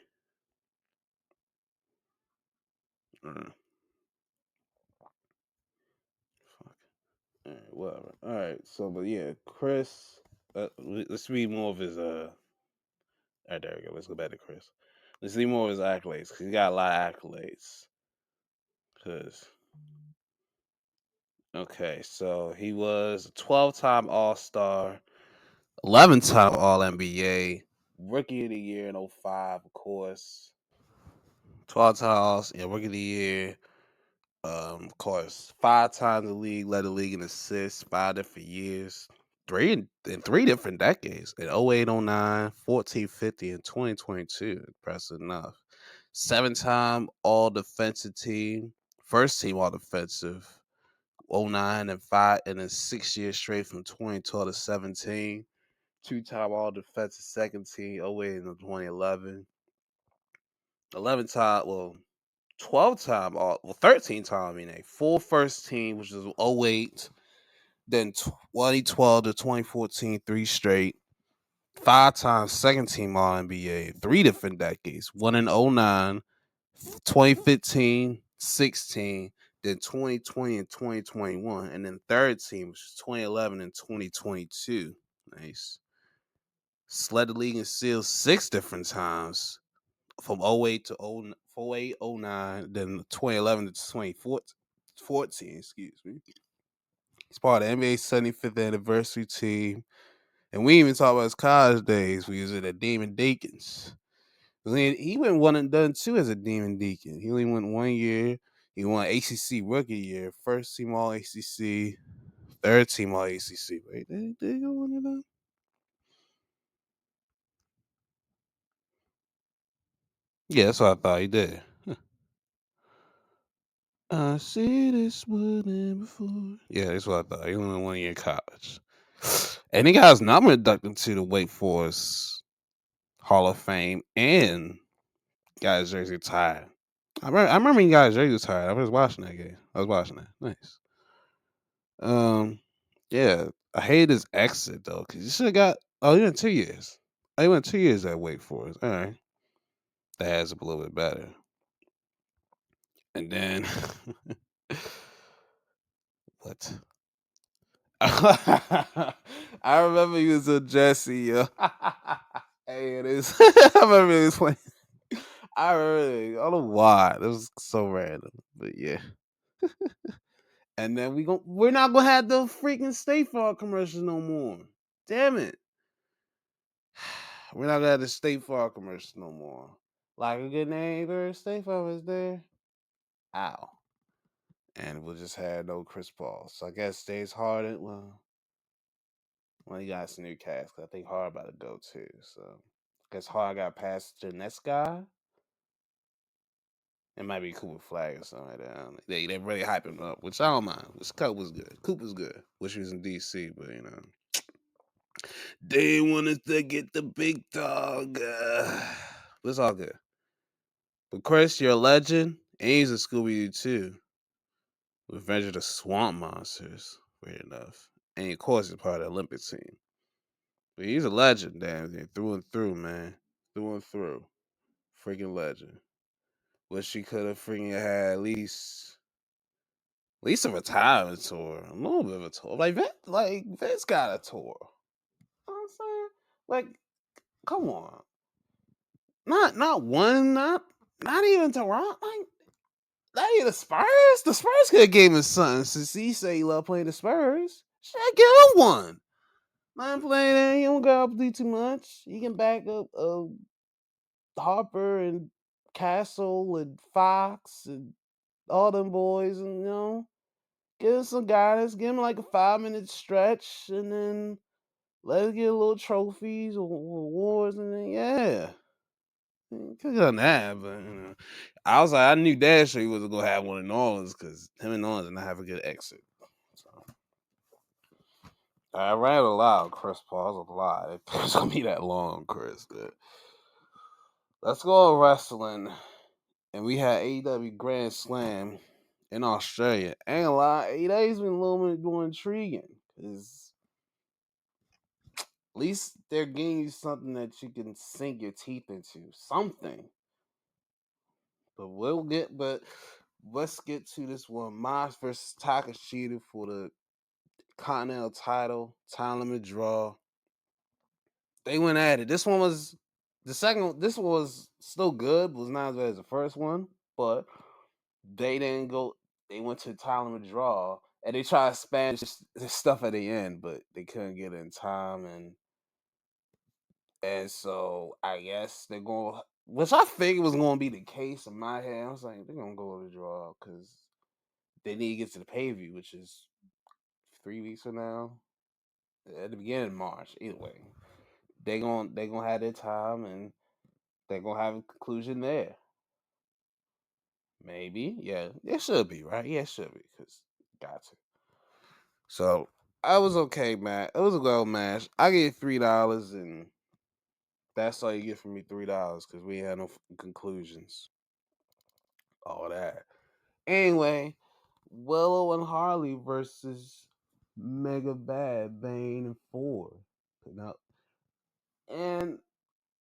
Mm, fuck. All right, whatever. All right, so but yeah, Chris. Let's read more of his. All right, there we go. Let's go back to Chris. Let's read more of his accolades because he got a lot of accolades. Cause okay, so he was a 12-time All Star, 11-time All NBA, Rookie of the Year in '05, of course. 12-time Rookie of the Year. Of course, 5 times the league, led the league in assists, 5 different years, in 3 different decades, in '08, '09, 14, 50, and 2022. Impressive enough. 7-time All Defensive Team, first team All Defensive, '09 and 5, and then 6 years straight from 2012 to 17. 2-time All Defensive Second Team, '08 and 2011. 11-time, well, 12-time, all well, 13-time, I mean, a full first team, which is '08, then 2012 to 2014, 3 straight. 5 times second team All NBA, 3 different decades. One in '09, 2015, 16, then 2020 and 2021, and then third team, which is 2011 and 2022. Nice. Led the league in steals 6 different times from '08 to '08, '09, then 2011 to 2014, excuse me. He's part of the NBA 75th anniversary team. And we even talk about his college days. We was at Demon Deacons. He went one and done too as a Demon Deacon. He only went 1 year. He won ACC Rookie Year, first team All ACC, third team All ACC. Wait, did he go one of them? Yeah, that's what I thought he did. I see this woman before. Yeah, that's what I thought. He only went 1 year in college. And he got his number inducted to the Wake Forest Hall of Fame and got his jersey retired. I remember he got his jersey retired. I was watching that game. I was watching that. Nice. Um, yeah. I hate his exit though, because he should have got he went 2 years. Oh, he went 2 years at Wake Forest. All right. That has a little bit better. And then what? I remember he was a Jesse, yo. Hey, it is. I remember he was playing. I remember. I don't know why. It was so random, but yeah. And then we're not gonna have the freaking State Farm commercials no more. Damn it. We're not gonna have the State Farm commercials no more. Like a good neighbor, State Farm is there. Ow. And we'll just have no Chris Paul. So I guess stays hard. Well, when he got some new cast. I think Hard about to go too. So I guess Hard got past the next guy. It might be Cooper Flag or something like that. They really hype him up, which I don't mind. Which Coop was good. Coop was good. Wish he was in DC, but they wanted to get the big dog. But it's all good. But Chris, you're a legend, and he's a Scooby Doo too. Revenge of the Swamp Monsters, weird enough. And of course, he's part of the Olympic team. But he's a legend, damn near, through and through, man. Through and through. Freaking legend. Wish he could have freaking had at least a retirement tour. A little bit of a tour. Like Vince got a tour. You know what I'm saying? Like, come on. Not one, not even Toronto. Like, not even the Spurs. The Spurs could have gave him something since he said he loved playing the Spurs. Should I give him one? Mind playing that, he don't got to do too much. He can back up Harper and Castle and Fox and all them boys, and give him some guidance, give him like a 5 minute stretch, and then let us get a little trophies or awards, and then could have done that, but I knew Dasher he wasn't gonna have one in New Orleans because him and New Orleans did not have a good exit. So I ran a lot, Chris Paul. That was a lot. It's gonna be that long, Chris. But let's go to wrestling. And we had AEW Grand Slam in Australia. Ain't a lot. AEW's been a little bit more intriguing. Because at least they're giving you something that you can sink your teeth into. Something. But let's get to this one. Mox versus Takashita for the Continental title. Time limit draw. They went at it. This one was this one was still good, but was not as bad as the first one. But they didn't go. They went to the time limit draw, and they tried to span this stuff at the end, but they couldn't get it in time, and so I guess they're going. Which I think was going to be the case in my head. I was like, they're going to go to the draw because they need to get to the pay view, which is 3 weeks from now, at the beginning of March. Either way, they gonna have their time, and they're gonna have a conclusion there. Maybe, yeah, it should be right. Yeah, it should be because got to. So I was okay, man. It was a good match. I gave $3, and that's all you get from me, $3, because we had no conclusions. All that. Anyway, Willow and Harley versus Mega Bad, Bane, and Ford. Now, and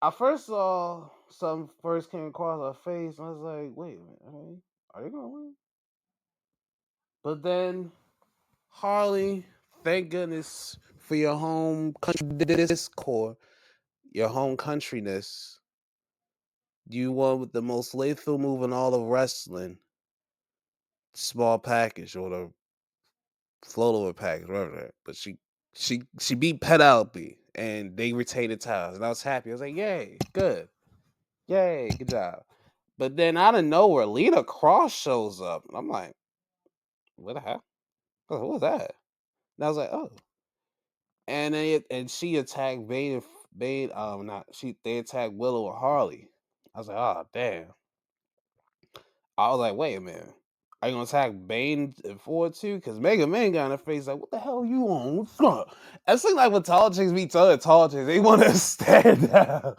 I first saw something first came across our face, and I was like, wait a minute, are they gonna win? But then Harley, thank goodness for your home country discord, your home countryness. You won with the most lethal move in all of wrestling. Small package or the float over package, whatever that. But she beat Penelope and they retained the titles. And I was happy. I was like, yay, good. Yay, good job. But then out of nowhere, Lita Cross shows up. And I'm like, what the hell? Oh, who was that? And I was like, oh. And she attacked Bane, they attacked Willow and Harley. I was like, oh damn. I was like, wait a minute. Are you gonna attack Bane and Ford too? Because Mega Man got in her face like, what the hell are you on? What's up? It seems like when tall chicks meet other tall chicks, they want to stand down.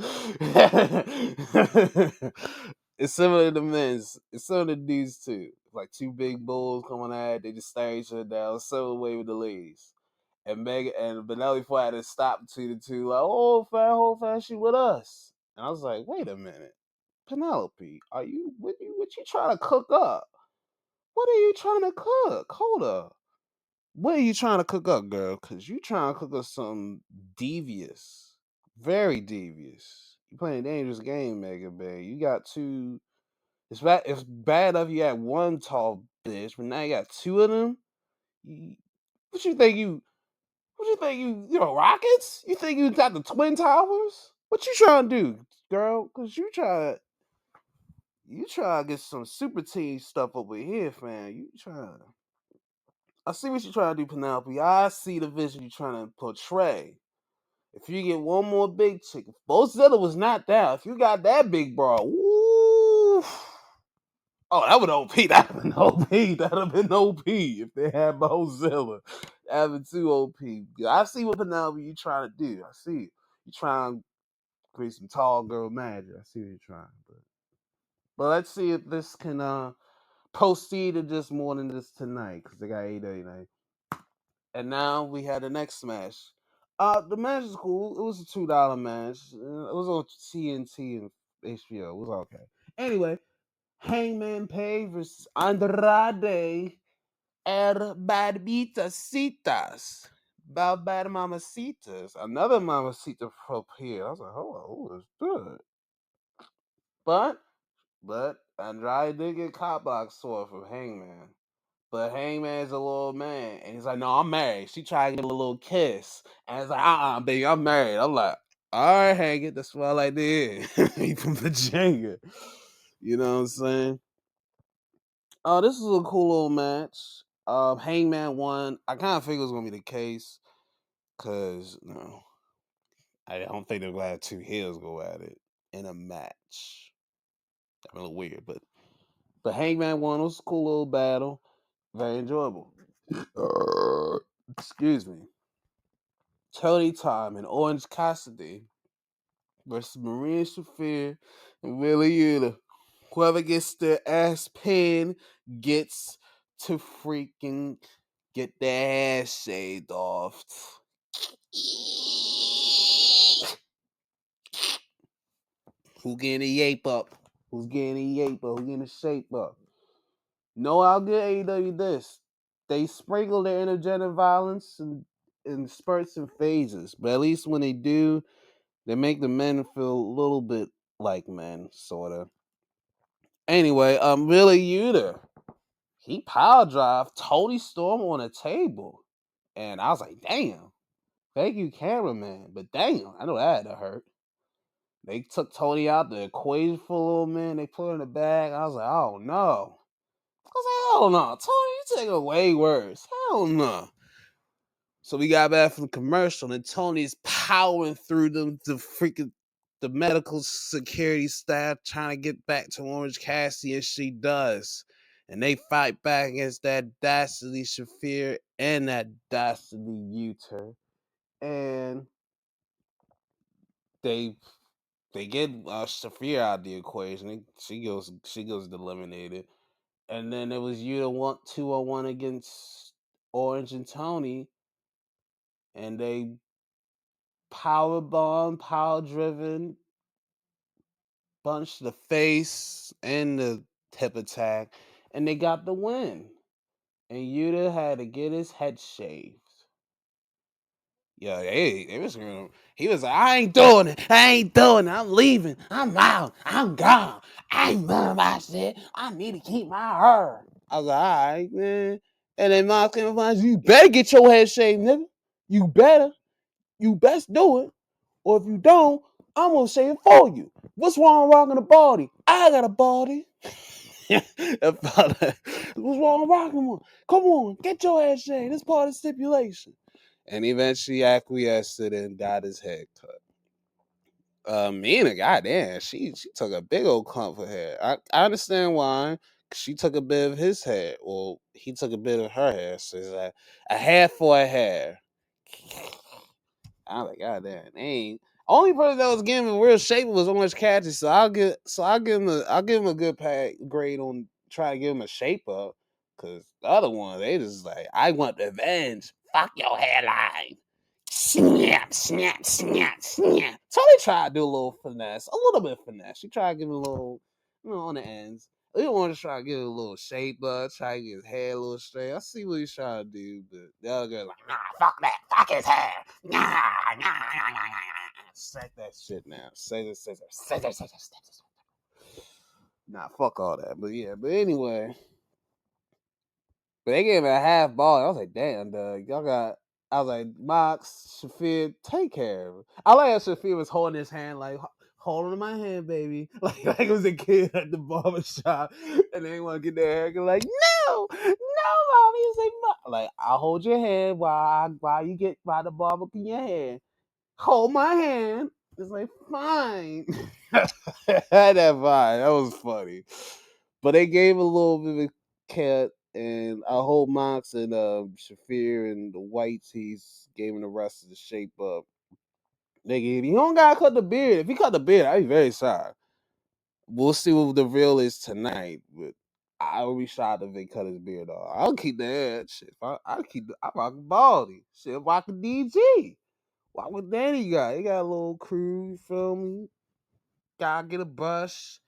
It's similar to men's. It's similar to these two. Like two big bulls coming at, they just stare each other down. Similar way with the ladies. And Mega and Benelli Ford had to stop between the two, like, hold fast, she with us. And I was like, wait a minute. Penelope, what you trying to cook up? What are you trying to cook? Hold up. What are you trying to cook up, girl? Cause you trying to cook up something devious. Very devious. You playing a dangerous game, Mega Bay. You got two. It's bad enough you had one tall bitch, but now you got two of them. What you think you know, rockets? You think you got the Twin Towers? What you trying to do, girl? Cause you try to get some super team stuff over here, fam. You trying. I see what you're trying to do, Penelope. I see the vision you're trying to portray. If you get one more big chick, if Bozilla was not down, if you got that big bra, woo. Oh, that would OP. That would have been OP. That would have been OP if they had Bozilla. That would been too OP. I see what Penelope you trying to do. I see it. You trying to create some tall girl magic. I see what you're trying. But let's see if this can proceed to just more than this tonight, because they got AEW night. And now we had the next match. The match was cool. It was a $2 match. It was on TNT and HBO. It was okay. Anyway, Hangman Page versus Andrade El Barbitasitas. Bad Mamacitas. Another Mamacita from here. I was like, hold on, who is good? But Andrade did get cop box sword from Hangman. But Hangman's a little man. And he's like, no, I'm married. She tried to give him a little kiss. And it's like, baby, I'm married. I'm like, all right, Hangman, that's what I like to hear. He from Virginia. You know what I'm saying? Oh, this is a cool little match. Hangman won. I kind of figured it was going to be the case. Because, I don't think they're glad two heels go at it in a match. That's a little weird, but Hangman won. It was a cool little battle. Very enjoyable. Excuse me. Tony Time and Orange Cassidy versus Marina Shafir and Willie Uta. Whoever gets their ass pinned gets to freaking get their ass shaved off. Who getting a yape up? Who's getting a yape up? Who's getting a shape up? No, I'll give AEW this. They sprinkle their intergender violence in spurts and phases, but at least when they do, they make the men feel a little bit like men, sort of. Anyway, Willie Uter, he power drive Tony Storm on a table. And I was like, damn. Thank you, cameraman. But damn, I know that had to hurt. They took Tony out the equation for a little minute. They put her in the bag. I was like, oh no. I was like, hell no. Tony, you take it way worse. Hell no. So we got back from the commercial, and Tony's powering through the medical security staff trying to get back to Orange Cassidy, and she does. And they fight back against that dastardly Shafir and that dastardly Uter. And they get Shafir out of the equation. She goes eliminated. And then it was Uter 2-on-1 against Orange and Tony. And they power driven, punched the face and the hip attack, and they got the win. And Yuta had to get his head shaved. Yeah, they was gonna. He was like, I ain't doing it. I'm leaving. I'm out. I'm gone. I ain't doing my shit. I need to keep my hair. I was like, all right, man. And then Miles came and finds you better get your head shaved, nigga. You better. You best do it. Or if you don't, I'm gonna say it for you. What's wrong with rocking a body? I got a body. What's wrong with rocking one? Come on, get your ass shaved. It's part of the stipulation. And eventually acquiesced it and got his head cut. Mina, goddamn, she took a big old clump for hair. I understand why. She took a bit of his hair. Well, he took a bit of her hair. So it's like a hair for a hair. I was like, God damn, ain't only person that was giving him real shape was Orange Cassidy. So I'll give him a good grade on trying to give him a shape up. Cause the other one, they just like, I want revenge. Fuck your hairline. Snap, snap, snap, snap. So they tried to do a little finesse, a little bit of finesse. She tried to give him a little, on the ends. He wanted to try to give it a little shape up, try to get his hair a little straight. I see what he's trying to do, but the other girl's like, nah, fuck that, fuck his hair. Nah. Say that shit now. Say that. Nah, fuck all that. But yeah, but anyway. But they gave him a half ball. I was like, damn, Doug, y'all got. I was like, Mox, Shafir, take care of him. I like how Shafir was holding his hand, like, hold on to my hand, baby. Like it was a kid at the barbershop, and they want to get their hair. Like, no, mommy. He's like, like, I'll hold your hand while you get by the barbecue in your hand. Hold my hand. It's like, fine. That vibe. That was funny. But they gave a little bit of cat, and I hope Mox and Shafir and the white tees gave him the rest of the shape up. Nigga, he don't gotta cut the beard. If he cut the beard, I'd be very sorry. We'll see what the real is tonight, but I would be shocked if they cut his beard off. I'll keep the head. Shit, I'll keep I'm rocking baldy. Shit, rocking DG. Why would Danny got? He got a little crew, you feel me? Gotta get a brush.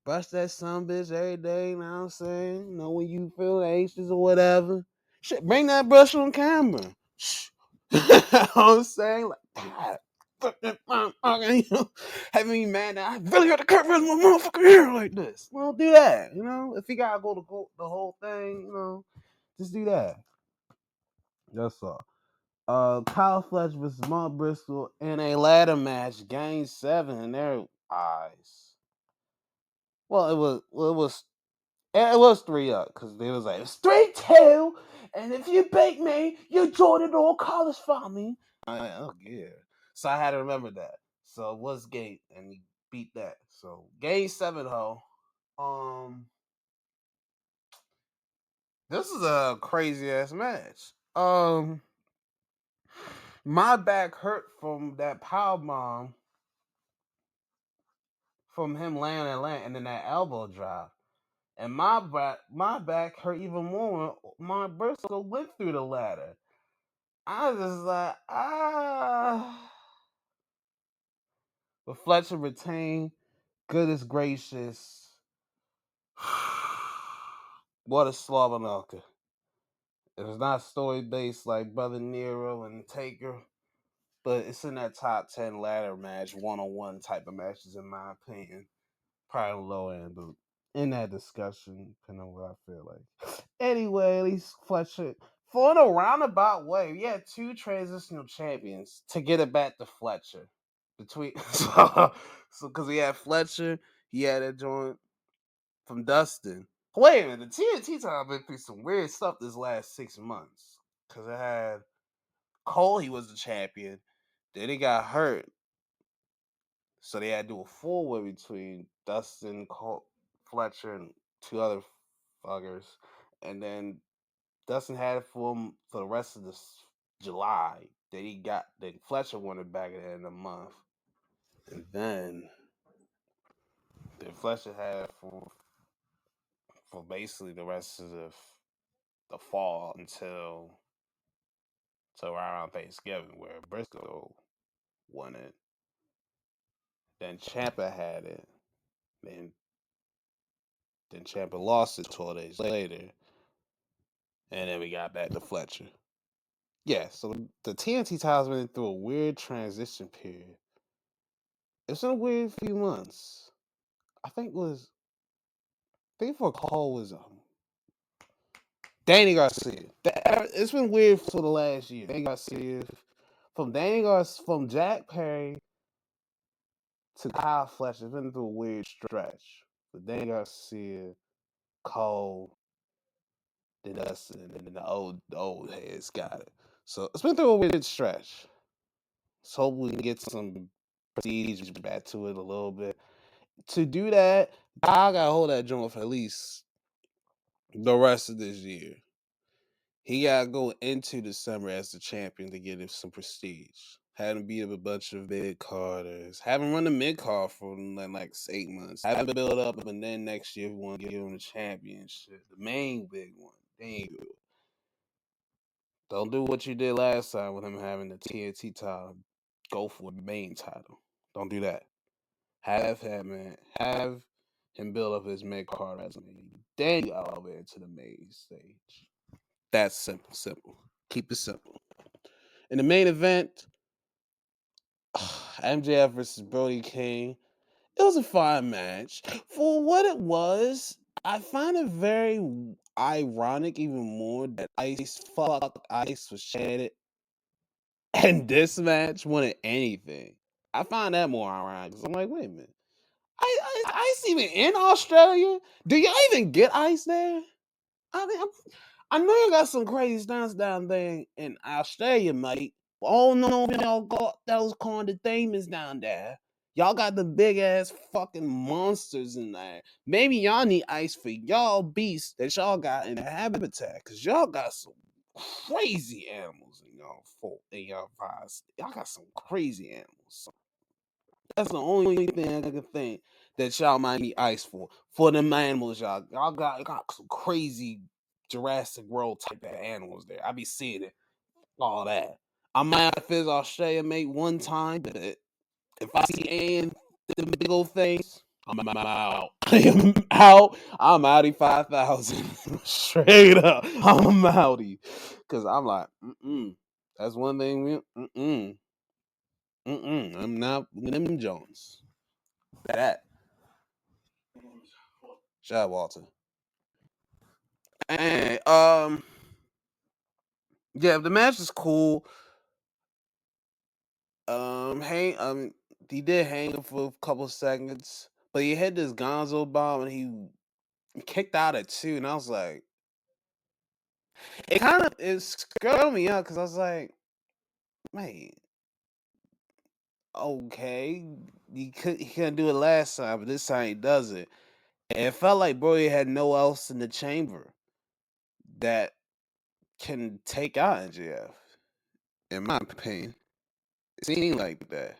Brush that son bitch every day, you know what I'm saying? You know, when you feel anxious or whatever. Shit, bring that brush on camera. You know what I'm saying? Like, God. You know, having me mad that I really got to cut rid of my motherfucking hair like this. Well, do that, you know? If you gotta go the whole thing, you know, just do that. That's all. Kyle Fletcher versus Mark Briscoe in a ladder match, Game 7 in their eyes. Well, it was 3-up because they was like it's 3-2, and if you beat me, you join it all college for me. I'm like, oh yeah. So I had to remember that. So it was Gate, and he beat that. So Game 7, ho. This is a crazy ass match. My back hurt from that power bomb from him laying and then that elbow drop. And my back hurt even more when my Briscoe went through the ladder. I was just like, ah. But Fletcher retained. Goodness gracious. What a slobber knocker. It was not story based like Brother Nero and Taker, but it's in that top 10 ladder match, 1-on-1 type of matches, in my opinion. Probably low end, but in that discussion, depending on what I feel like. Anyway, at least Fletcher, for in a roundabout way, we had 2 transitional champions to get it back to Fletcher. Between so because he had Fletcher, he had a joint from Dustin. Wait a minute, the TNT time been through some weird stuff this last 6 months. Cause it had Cole, he was the champion. Then he got hurt. So they had to do a four-way between Dustin, Cole, Fletcher, and 2 other fuckers. And then Dustin had it for him for the rest of this July. Then Fletcher won it back at the end of the month. And then Fletcher had it for basically the rest of the fall until around Thanksgiving, where Briscoe won it. Then Ciampa had it. Then Ciampa lost it 12 days later. And then we got back to Fletcher. Yeah, so the TNT title's been through a weird transition period. It's been a weird few months. I think for Cole was Danny Garcia. It's been weird for the last year. Danny Garcia, from Jack Perry to Kyle Fletcher, it's been through a weird stretch. But Danny Garcia, Cole, then Dustin, and then the old heads got it. So it's been through a weird stretch. So we can get some prestige back to it a little bit. To do that, I gotta hold that joint for at least the rest of this year. He gotta go into December as the champion to get him some prestige. Had him beat up a bunch of mid carders. Have him run the mid card for like 8 months. Have him build up, and then next year we want to give him the championship, the main big one. Thank you. Don't do what you did last time with him having the TNT title. Go for the main title. Don't do that. Have him build up his mid card resume. Then you elevate into the main stage. That's simple. Keep it simple. In the main event, MJF versus Brody King. It was a fine match. For what it was, I find it very ironic even more that Ice was chanted and this match wanted anything. I find that more ironic because I'm like, wait a minute. Ice even in Australia? Do y'all even get Ice there? I mean, I know you got some crazy stunts down there in Australia, mate. Oh no, y'all got those kind of demons down there. Y'all got the big ass fucking monsters in there. Maybe y'all need ice for y'all beasts that y'all got in the habitat, cause y'all got some crazy animals in y'all vibes. Y'all got some crazy animals. That's the only thing I can think that y'all might need ice for. For them animals, y'all got some crazy Jurassic World type of animals there. I be seeing it, all that. I might have to visit Australia, mate, one time, but if I see ants, them big old things, I'm out. I am out. I'm outie 5,000. Straight up. I'm outie. Because I'm like, That's one thing I'm not them Jones. That. Shout out Walter. And yeah, the match is cool. He did hang him for a couple seconds, but he hit this Gonzo bomb and he kicked out at 2, and I was like, it scared me out because I was like, man, okay, he couldn't do it last time, but this time he does it. And it felt like Brody had no else in the chamber that can take out NGF. In my opinion, it seemed like that.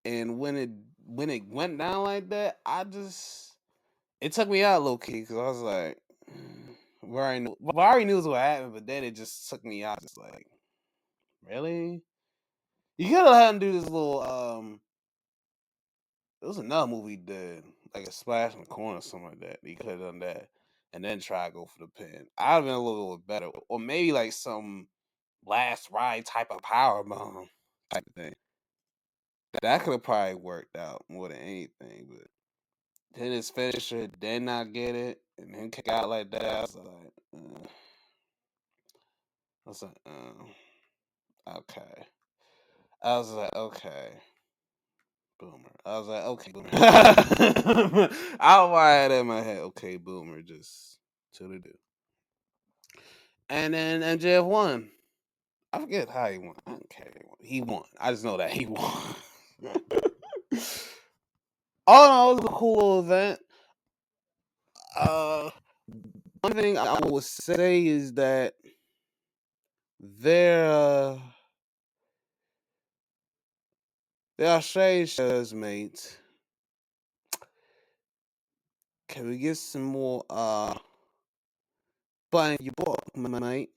And when it went down like that, it took me out low key because I was like, I already knew what happened, but then it just took me out. Just like, really? You could have let him do this little It was another movie he did, like a splash in the corner or something like that. He could have done that and then try to go for the pin. I'd have been a little bit better, or maybe like some last ride type of power bomb type of thing. That could have probably worked out more than anything, but then his finisher did not get it, and then kick out like that. I was like, okay. I was like, okay, boomer. I was like, okay, boomer. I wired in my head, okay, boomer, just to the do. And then MJF won. I forget how he won. I don't care. He won. I just know that he won. Oh no, it was a cool little event. Uh, One thing I would say is that their their Australian shows, mate. Can we get some more buying your book, mate?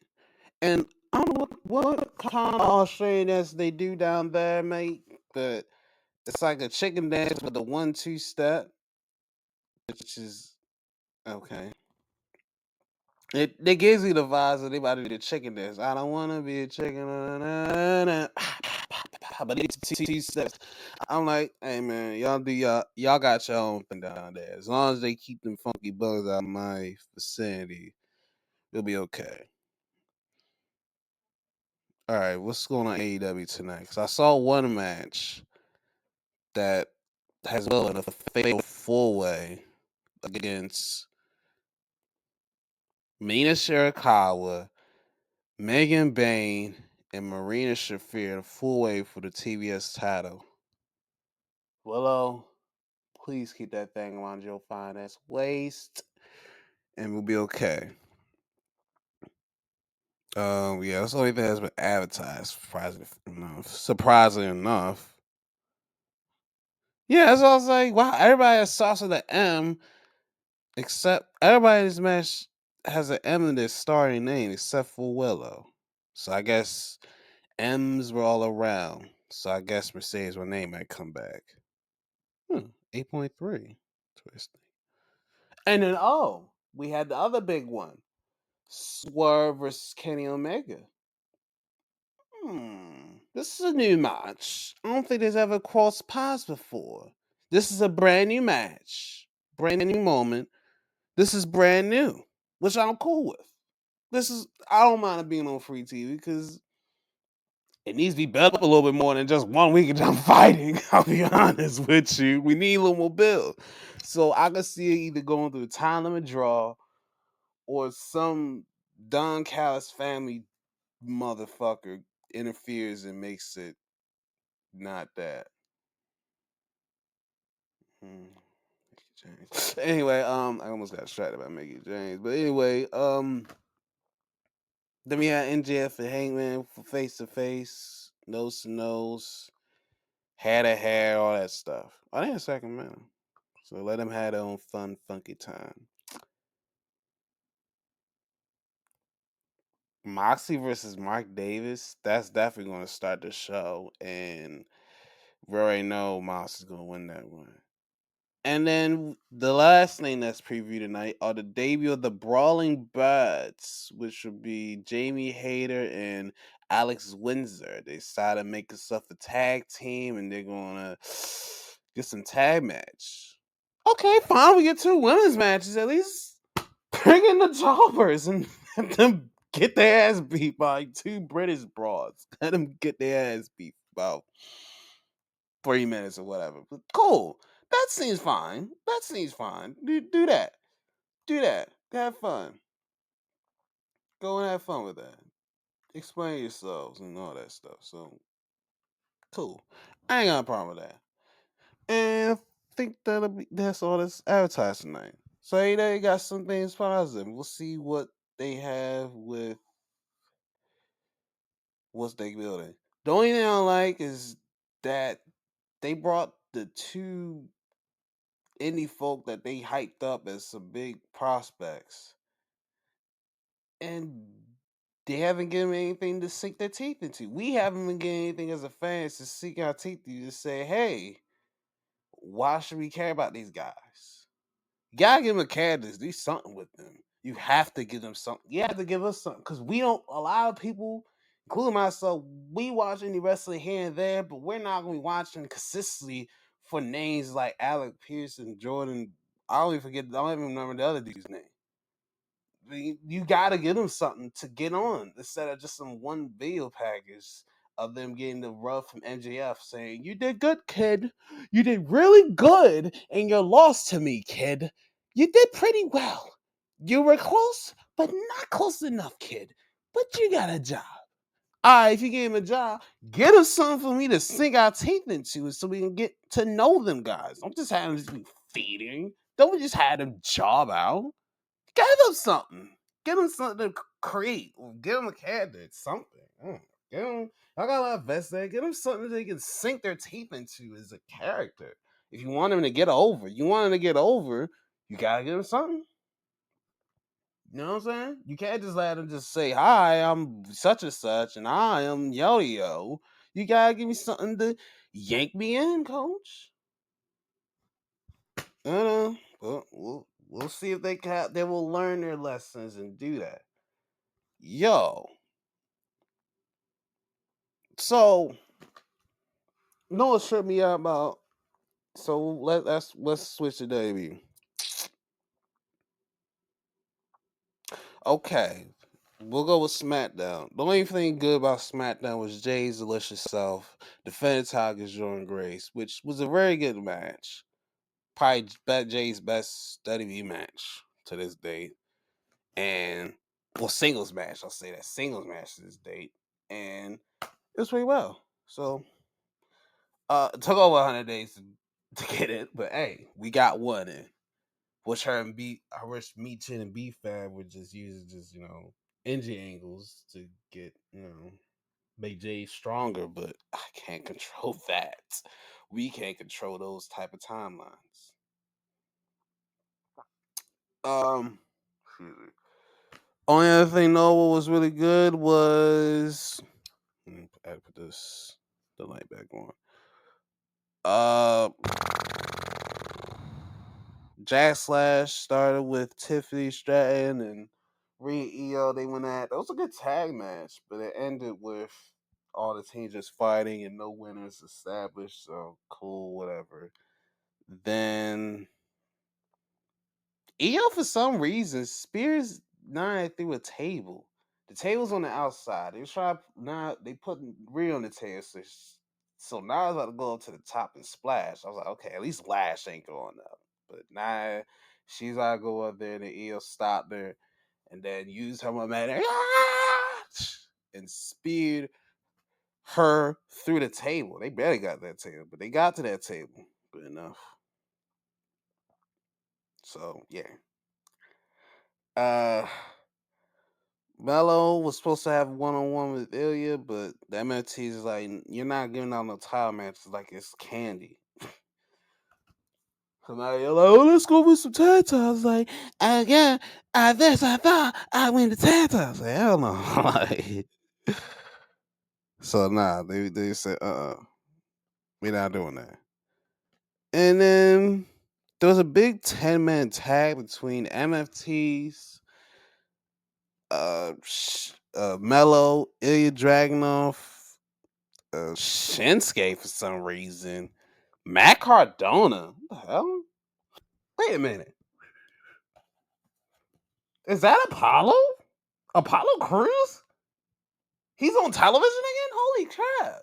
And I don't know what kind of Australian dance they do down there, mate. But it's like a chicken dance with a 1-2 step, which is okay. It gives you the vibes that they about to do the chicken dance. I don't want to be a chicken, but it's 2 steps. I'm like, hey man, y'all got your own thing down there. As long as they keep them funky bugs out of my vicinity, it'll be okay. All right, what's going on AEW tonight? Because I saw one match that has well in a fatal 4-way against Mina Shirakawa, Megan Bain, and Marina Shafir, 4-way for the TBS title. Willow, please keep that thing around your fine ass waist, and we'll be okay. Yeah, that's the only thing that's been advertised. Surprisingly enough. Yeah, that's what I was like. Wow, everybody has starts with the M, except everybody in this match has an M in their starting name, except for Willow. So I guess M's were all around. So I guess Mercedes Renee might come back. 8.3. Twisting. And then we had the other big one. Swerve versus Kenny Omega. This is a new match. I don't think there's ever crossed paths before. This is a brand new match. Brand new moment. This is brand new, which I'm cool with. I don't mind it being on free TV because it needs to be built up a little bit more than just 1 week of them fighting. I'll be honest with you. We need a little more build. So I can see it either going through a time limit draw or some Don Callis family motherfucker interferes and makes it not that. Hmm. James. Anyway, I almost got distracted by Mickey James. But anyway, then we had NJF and Hangman for face to face, nose to nose, hair to hair, all that stuff. I didn't second man. So let them have their own fun, funky time. Moxley versus Mark Davis, that's definitely going to start the show. And we already know Moxley's going to win that one. And then the last thing that's previewed tonight are the debut of the Brawling Birds, which would be Jamie Hayter and Alex Windsor. They decided to make themselves a tag team and they're going to get some tag match. Okay, fine. We get 2 women's matches at least. Bring in the jobbers and let them get their ass beat by 2 British broads. Let them get their ass beat about 3 minutes or whatever. But cool. That seems fine. That seems fine. Do that. Do that. Have fun. Go and have fun with that. Explain yourselves and all that stuff. So cool. I ain't got a problem with that. And I think that's all that's advertised tonight. So they got some things positive. We'll see what they have with what's they building. The only thing I don't like is that they brought the 2 indie folk that they hyped up as some big prospects, and they haven't given me anything to sink their teeth into. We haven't been getting anything as a fans to sink our teeth into to say, hey, why should we care about these guys? You gotta give them a characters, do something with them. You have to give them something. You have to give us something. Because we don't, a lot of people, including myself, we watch any wrestling here and there, but we're not going to be watching consistently for names like Alec Pierce and Jordan. I don't even remember the other dude's name. You gotta give them something to get on instead of just some one video package of them getting the rub from MJF saying, "You did good, kid. You did really good, and you lost to me, kid. You did pretty well. You were close, but not close enough, kid. But you got a job. All right, if you gave him a job, get him something for me to sink our teeth into so we can get to know them guys. Don't just have them just be feeding. Don't just have them job out. Give them something. Give them something to create. Give them a character. Something. Give them. I got a lot of vets there. Give them something they can sink their teeth into as a character. If you want them to get over, you gotta give them something. You know what I'm saying? You can't just let them just say, "Hi, I'm such and such, and I am yo yo." You gotta give me something to yank me in, coach. I don't know. But we'll see if they will learn their lessons and do that. Yo, so you know what tripped me out about? So let's switch to WWE. Okay, we'll go with SmackDown. The only thing good about SmackDown was Jay's delicious self defending Tiger's Jordan Grace, which was a very good match. Probably Jay's best WWE match to this date, and well, singles match. I'll say that singles match to this date, and it was pretty well. So it took over 100 days to get it, but hey, we got one in. Which her and B, I wish Me Chin and B Fab would just use engine angles to get make Jay stronger, but I can't control that. We can't control those type of timelines. Um, only other thing Noah was really good was I put this the light back on. Uh, Jack Slash started with Tiffany Stratton and Rhea EO. They went at that was a good tag match, but it ended with all the teams just fighting and no winners established. So cool, whatever. Then EO for some reason Spears 9 through a table. The table's on the outside. They try now. They put Rhea on the table, so now it's about to go up to the top and splash. I was like, okay, at least Lash ain't going up. But nah, she's gotta go up there, and the eel stopped her, and then use her momentum and speared her through the table. They barely got that table, but they got to that table. Good enough. So yeah. Uh Mello was supposed to have one on one with Ilya, but the MFT is like, you're not giving out no title matches like it's candy. So now you're like, oh, let's go with some tag titles. Like, again, I thought I win the tag titles. Like, hell no. Like, so nah, they said, we're not doing that. And then there was a big 10-man tag between MFTs, Mello, Ilya Dragunov, Shinsuke for some reason, Matt Cardona. What the hell? Wait a minute. Is that Apollo? Apollo Cruz? He's on television again? Holy crap.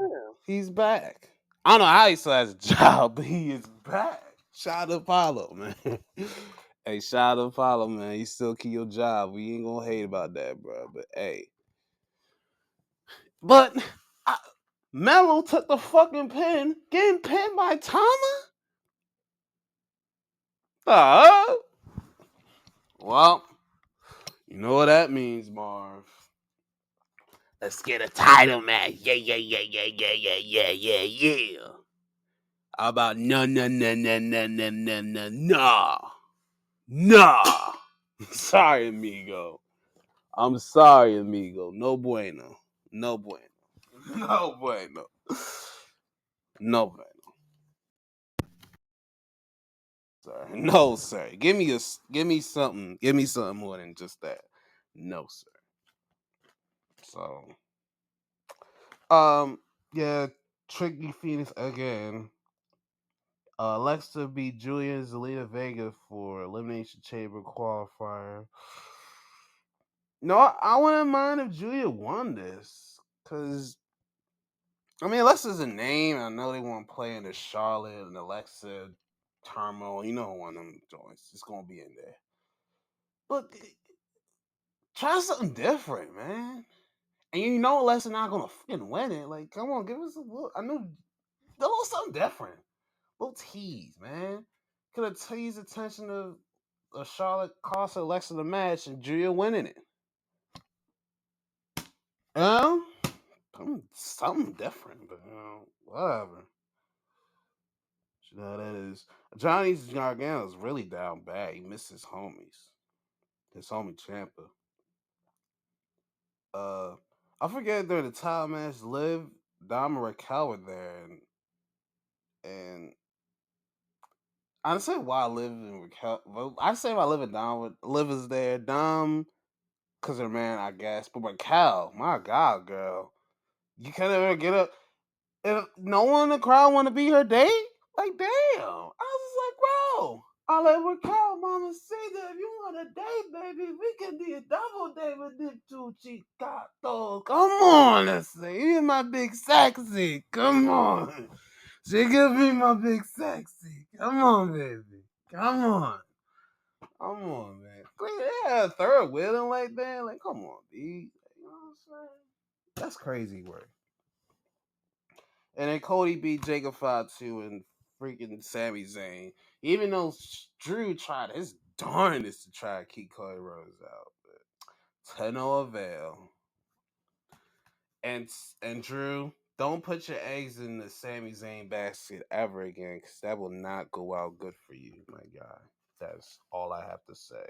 Yeah, he's back. I don't know how he still has a job, but he is back. Shout out to Apollo, man. Hey, shout out to Apollo, man. You still keep your job. We ain't gonna hate about that, bro. But hey. But I, Mello took the fucking pin, getting pinned by Tama? Uh, well, you know what that means, Marv. Let's get a title match. Yeah, yeah, yeah, yeah, yeah, yeah, yeah, yeah, yeah. How about no, no, no, no, no, no, no, no, no, no. Sorry, amigo. I'm sorry, amigo. No bueno. No bueno. No bueno. No bueno. Sir. No, sir. Give me something. Give me something more than just that. No, sir. So, yeah, Tricky Phoenix again. Alexa beat Julia Zelina Vega for Elimination Chamber qualifier. No, I wouldn't mind if Julia won this. Because, I mean, Alexa's a name. I know they want to play in the Charlotte and Alexa turmoil. You know, one of them joints. It's going to be in there. But try something different, man. And you know Alexa not going to fucking win it. Like, come on, give us a little. I know, a little something different. A little tease, man. Could have teased attention of Charlotte cost Alexa the match and Julia winning it. Um, something different, but whatever. You know that is Johnny's Gargano's really down bad. He missed his homies, his homie Champa. Uh, I forget during the title match, Liv, Dom, and Raquel were there, and I say why Liv and Raquel. Well, I say why Liv and Dom. Liv is there. Dom, cause her man, I guess. But Raquel, my God, girl, you can't ever get up. If no one in the crowd want to be her date, like damn. I was just like, bro. I like Raquel, mama say that if you want a date, baby, we can do a double date with them two chicatos. Come on, let's say. You my big sexy. Come on. She could be my big sexy. Come on, baby. Come on. Come on, man. Yeah, third wheeling like that. Like, come on, B. You know what I'm saying? That's crazy work. And then Cody beat Jacob Fatu and freaking Sami Zayn. Even though Drew tried his darndest to try to keep Cody Rhodes out, but to no avail. And Drew, don't put your eggs in the Sami Zayn basket ever again, because that will not go out good for you, my guy. That's all I have to say.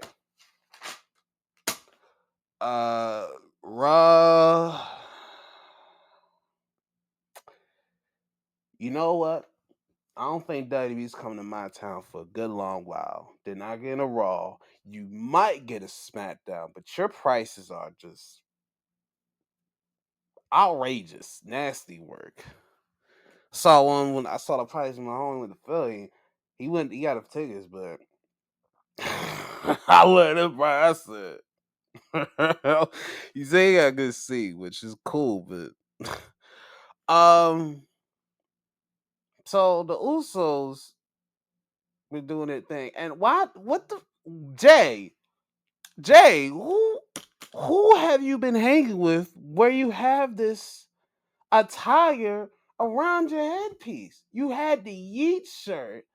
Raw. You know what? I don't think WWE's coming to my town for a good long while. They're not getting a Raw. You might get a SmackDown, but your prices are just outrageous, nasty work. Saw one when I saw the price of my home with the Philly. He got the tickets, but I let him price. I said, You say he got a good seat, which is cool, but um, so the Usos been doing their thing, and why? What the Jay? Jay, who have you been hanging with where you have this attire around your headpiece? You had the Yeet shirt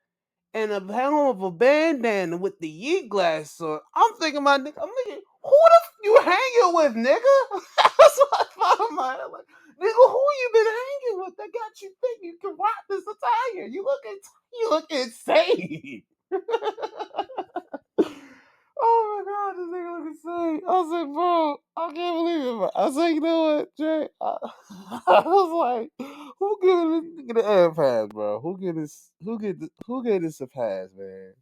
and a helm of a bandana with the Yeet glass on. I'm thinking, my nigga, I'm thinking, who the you hanging with, nigga? That's what I thought in my head. Like, nigga, who you been hanging with that got you think you can rock this attire? You look insane. Oh my god, this nigga look insane. I was like, bro, I can't believe it. Bro. I was like, you know what, Jay? I was like, who gave this nigga the air pass, bro? Who gave this a pass, man?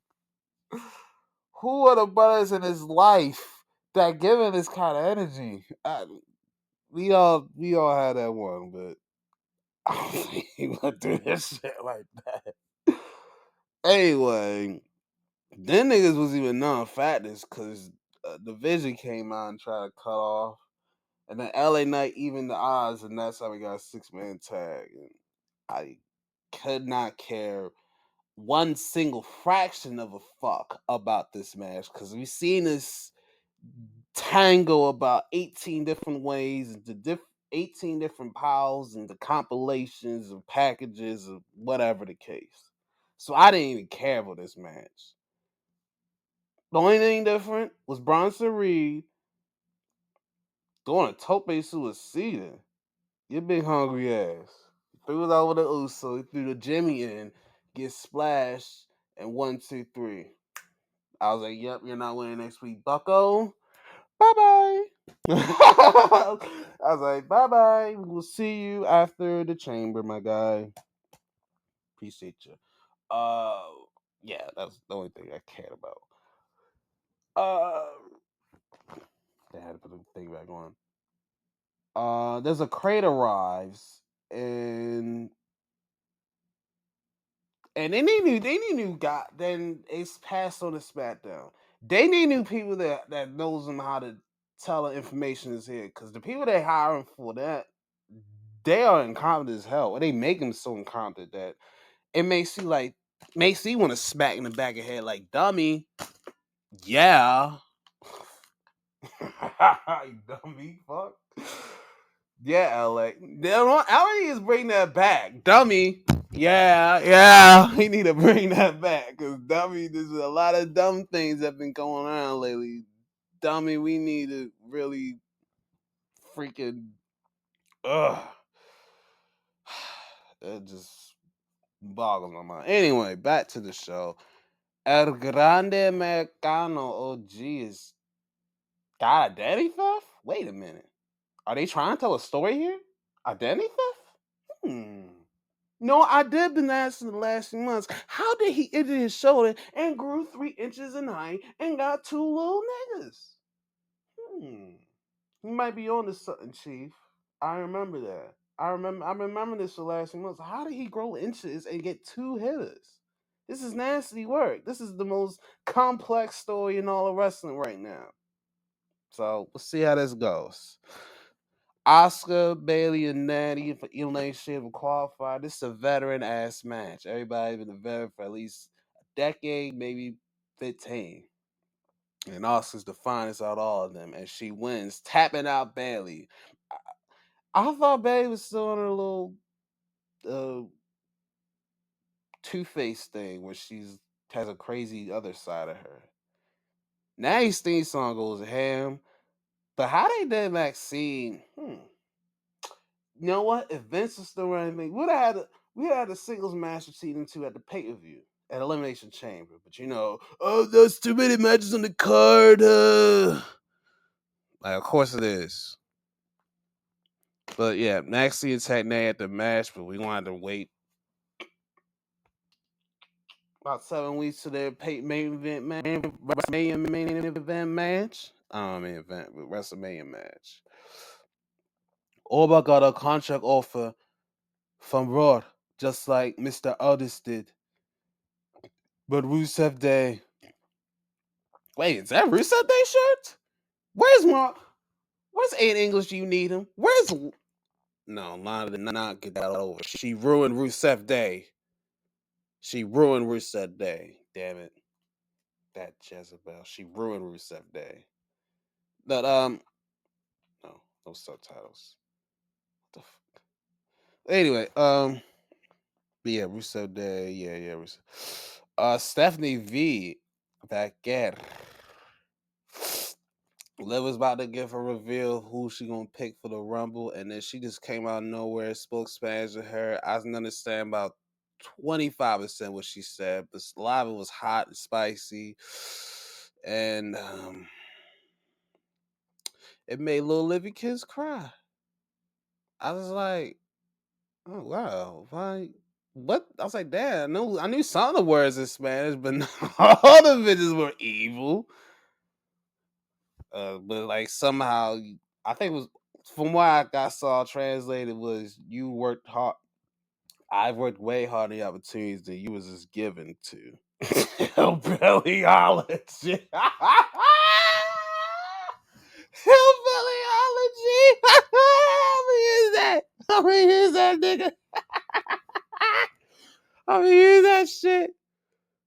Who are the brothers in his life that give him this kind of energy? We all had that one, but I don't think he went through this shit like that. Anyway, then niggas was even non-fatness because the Vision came out and tried to cut off, and then LA Knight even the odds, and that's how we got a 6-man tag. And I could not care one single fraction of a fuck about this match because we've seen this tango about 18 different ways and 18 different piles and the compilations of packages of whatever the case. So I didn't even care for this match. The only thing different was Bronson Reed doing a tope suicida. You big hungry ass. Threw it over the Uso. He threw the Jimmy in, get splashed, and 1, 2, 3. I was like, yep, you're not winning next week, bucko. Bye bye. I was like, bye bye. We'll see you after the chamber, my guy. Appreciate you. Yeah, that's the only thing I cared about. They had to put the thing back on. There's a crate arrives, and they need new guy. Then it's passed on to SmackDown. They need new people that knows them how to tell the information is here. Because the people they hiring for that, they are incompetent as hell. Or they make them so incompetent that it makes you want to smack in the back of the head like dummy. Yeah. You dummy, fuck. Yeah, LA. LA needs to bring that back. Dummy. Yeah. We need to bring that back. Because dummy, there's a lot of dumb things that have been going on lately. Dummy, we need to really freaking ugh. It just boggles my mind. Anyway, back to the show. El Grande Americano OG is got identity theft? Wait a minute. Are they trying to tell a story here? Identity theft? No, I did been asking the last few months. How did he injure his shoulder and grew 3 inches in height and got 2 little niggas? He might be on to something, Chief. I remember that. I remember this for the last few months. How did he grow inches and get 2 hitters? This is nasty work. This is the most complex story in all of wrestling right now. So we'll see how this goes. Oscar, Bailey, and Natty for elimination will qualify. This is a veteran ass match. Everybody's been a veteran for at least a decade, maybe 15. And Oscar's the finest out of all of them. And she wins, tapping out Bailey. I thought Bailey was still on her little Two-Face thing where she's has a crazy other side of her. Natty's theme song goes ham. But how they did Maxine, you know what? If Vince was still running things, we had a singles match between two at the pay per view at Elimination Chamber. But there's too many matches on the card. Like, of course it is. But yeah, Maxie attacked Nay at the match, but we wanted to wait about 7 weeks to their main event match. Main event match. Main event, but WrestleMania match. Oba got a contract offer from Raw, just like Mr. Aldis did. But Rusev Day. Wait, is that Rusev Day shirt? Where's Mark? Where's Aiden English? You need him. Where's no? Lana did not get that over. She ruined Rusev Day. She ruined Rusev Day. Damn it, that Jezebel. She ruined Rusev Day. But no subtitles. What the anyway, but yeah, Rusev Day. Yeah, Rusev. Stephanie V. Back at Liv was about to give a reveal who she gonna pick for the Rumble, and then she just came out of nowhere, spoke Spanish to her. I can understand about 25% what she said, but a lot of it was hot and spicy, and it made little Livy kids cry. I was like, oh wow, like what? I was like, damn, I knew some of the words in Spanish, but not all the bitches were evil. But like somehow, I think it was from what I saw translated was you worked hard. I've worked way harder the opportunities than you was just given to. Hillbillyology. Hillbillyology. I'm gonna use that. I'm gonna use that nigga. I'm gonna use that shit.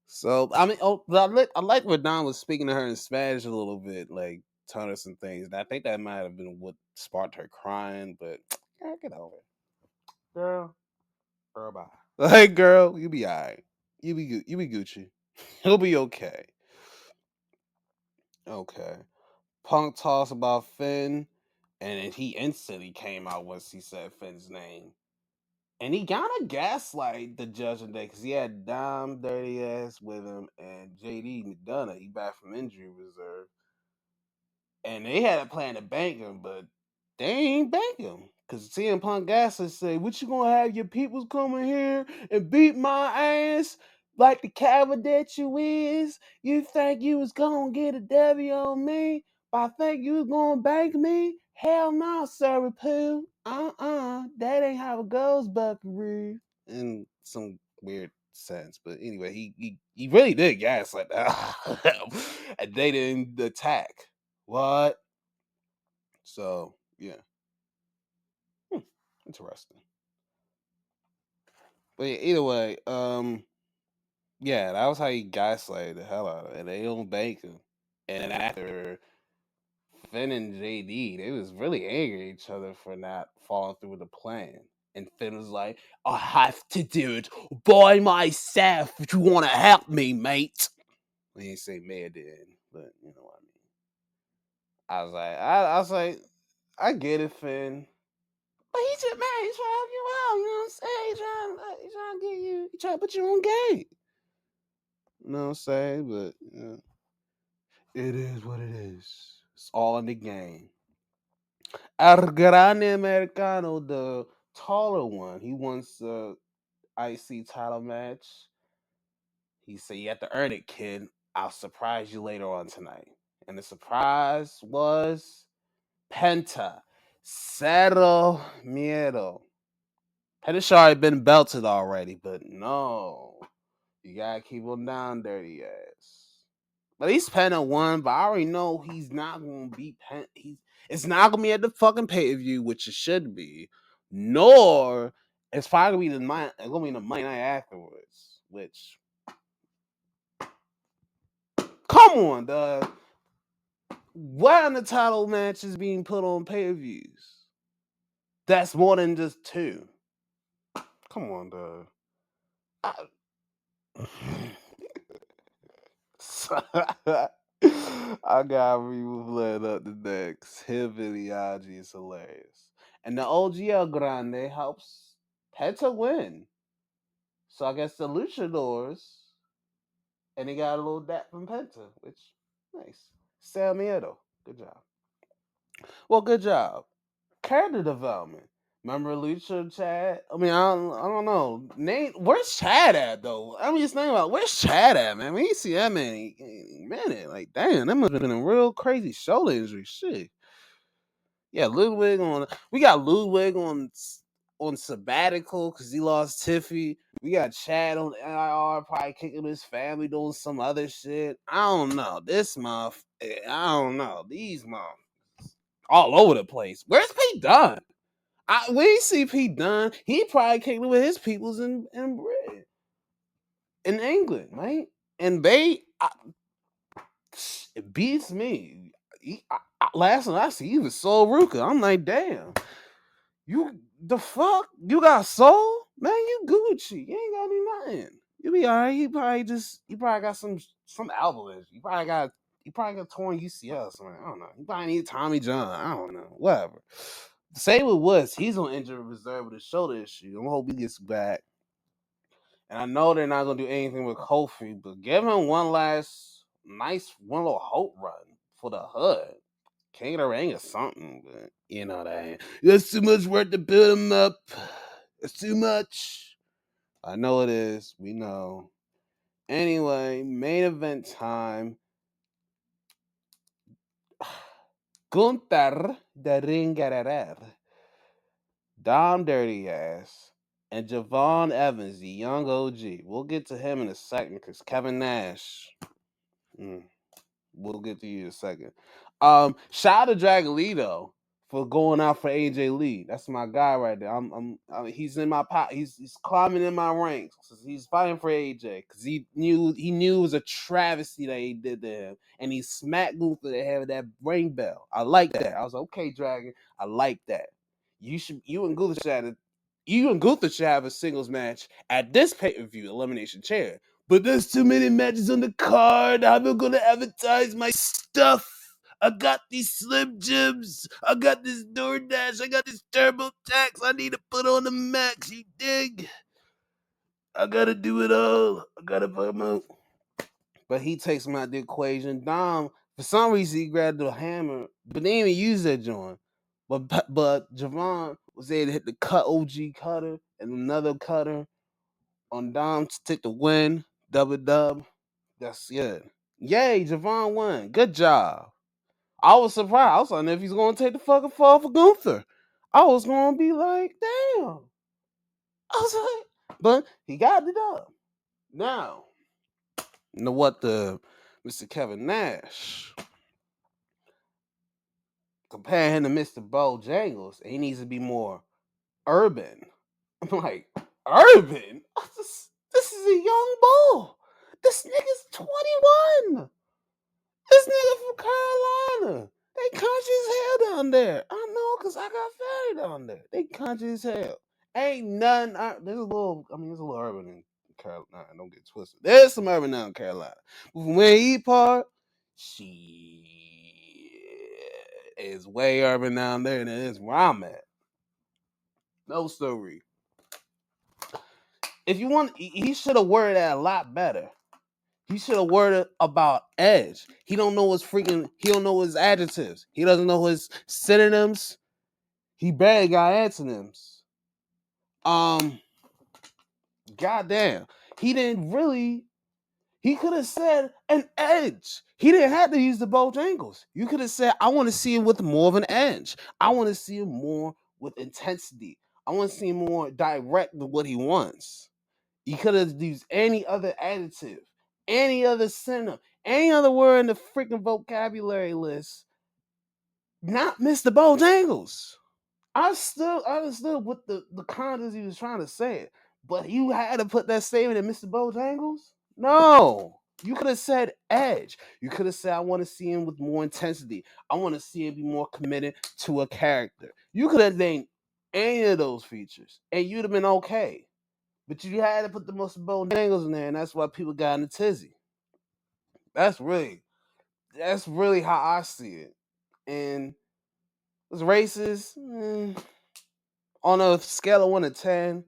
So I mean, I like when Don was speaking to her in Spanish a little bit, like telling her some things. And I think that might have been what sparked her crying. But yeah, get over it, girl. Girl, bye. Like, girl, you be alright. You be good. You be Gucci. He'll be okay. Okay. Punk talks about Finn, and then he instantly came out once he said Finn's name. And he kind of gaslight the Judgment Day because he had Dom Dirty Ass with him and JD McDonough. He back from injury reserve. And they had a plan to bank him, but they ain't bank him. Cause CM Punk Gasser say, "What you gonna have your peoples coming here and beat my ass like the coward that you is? You think you was gonna get a W on me? But I think you was gonna bank me? Hell no, sorry poo. That ain't how it goes, Buckaroo." In some weird sense, but anyway, he really did gaslight that, and they didn't attack. What? So yeah, hmm, interesting. But yeah, either way, yeah, that was how he gaslighted the hell out of it. And they don't bank him. And then after Finn and JD, they was really angry at each other for not following through with the plan. And Finn was like, "I have to do it by myself if you want to help me, mate." He didn't say Mayor did, but you know what I mean. I was like, I get it, Finn. But he's just man, he's trying to help you out. You know what I'm saying? He's trying to get you. He's trying to put you on game. You know what I'm saying? But it is what it is. It's all in the game. El Grande Americano, the taller one, he wants the IC title match. He said, "You have to earn it, kid. I'll surprise you later on tonight." And the surprise was Penta. Cero Miedo. Penta's already been belted already, but no. You gotta keep him down, dirty ass. At least Penta won, but I already know he's not gonna beat Penta. It's not gonna be at the fucking pay per view, which it should be. Nor it's probably gonna be the Monday night afterwards. Which, come on, dog. What in the title match is being put on pay per views? That's more than just two. Come on, dog. I, I got re-playing up the next. Hillbillyology is hilarious. And the OGL Grande helps Penta win. So I guess the Luchadors, and he got a little dap from Penta, which, nice. Sal Miedo. Good job. Well, good job. Character development. Remember Lucha Chad? I mean, I don't know. Nate, where's Chad at though? I mean, just think about where's Chad at, man. We ain't see that man in a minute. Like, damn, that must have been a real crazy shoulder injury. Shit. Yeah, Ludwig on. We got Ludwig on sabbatical because he lost Tiffy. We got Chad on NIR, probably kicking his family, doing some other shit. I don't know. This month, I don't know. These months all over the place. Where's Pete Dunne? We see Pete Dunne. He probably kicking with his peoples in Britain, in England, right? And it beats me. Last time I see, he was so Ruka. I'm like, damn, you the fuck? You got soul, man? You Gucci? You ain't got any nothing. You be alright. You probably got some albums. You probably got torn UCL or something. I don't know. You probably need Tommy John. I don't know. Whatever. Same with Woods. He's on injured reserve with a shoulder issue. I'm hope he gets back. And I know they're not gonna do anything with Kofi, but give him one last one little hope run for the hood. King of the Ring or something, but you know that ain't. That's too much work to build him up. It's too much. I know it is. We know. Anyway, main event time. Gunther, the Ringerer, Dom Dirty Ass, and Javon Evans, the young OG. We'll get to him in a second because Kevin Nash. We'll get to you in a second. Shout out to Dragolito for going out for AJ Lee. That's my guy right there. He's in my pot. He's climbing in my ranks. He's fighting for AJ because he knew it was a travesty that he did to him, and he smacked Gunther the head with that ring bell. I like that. I was like, okay, Dragon. I like that. You and Gunther should have a singles match at this pay-per-view elimination chair. But there's too many matches on the card. How am I gonna advertise my stuff? I got these Slim Jims. I got this DoorDash. I got this TurboTax. I need to put on the max. You dig? I gotta do it all. I gotta put him out. But he takes him out the equation. Dom, for some reason, he grabbed the hammer, but they didn't even use that joint. But Javon was able to hit the cut OG cutter and another cutter on Dom to take the win. Double dub. That's good. Yay, Javon won. Good job. I was surprised. I was wondering if he's going to take the fucking fall for Gunther. I was going to be like, damn. I was like, but he got it up. Now, you know what the Mr. Kevin Nash, compare him to Mr. Bojangles, and he needs to be more urban. I'm like, urban? This is a young bull. This nigga's 21. This nigga from Carolina. They country as hell down there. I know because I got family down there. They country as hell. Ain't nothing. There's a little, there's a little urban in Carolina. Don't get twisted. There's some urban down in Carolina. But from where he part, she is way urban down there than it is where I'm at. No story. If you want, he should have worded that a lot better. He should have worded about Edge. He don't know his adjectives. He doesn't know his synonyms. He barely got antonyms. Goddamn. He could have said an edge. He didn't have to use the both angles. You could have said, I want to see him with more of an edge. I want to see him more with intensity. I want to see him more direct with what he wants. You could have used any other adjective, any other synonym, any other word in the freaking vocabulary list. Not Mr. Bojangles. I still understood what the context he was trying to say it, but you had to put that statement in Mr. Bojangles? No. You could have said edge. You could have said, I want to see him with more intensity. I want to see him be more committed to a character. You could have named any of those features, and you'd have been okay. But you had to put the most Bojangles in there, and that's why people got in a tizzy. That's really how I see it. And it's racist. On a scale of 1 to 10,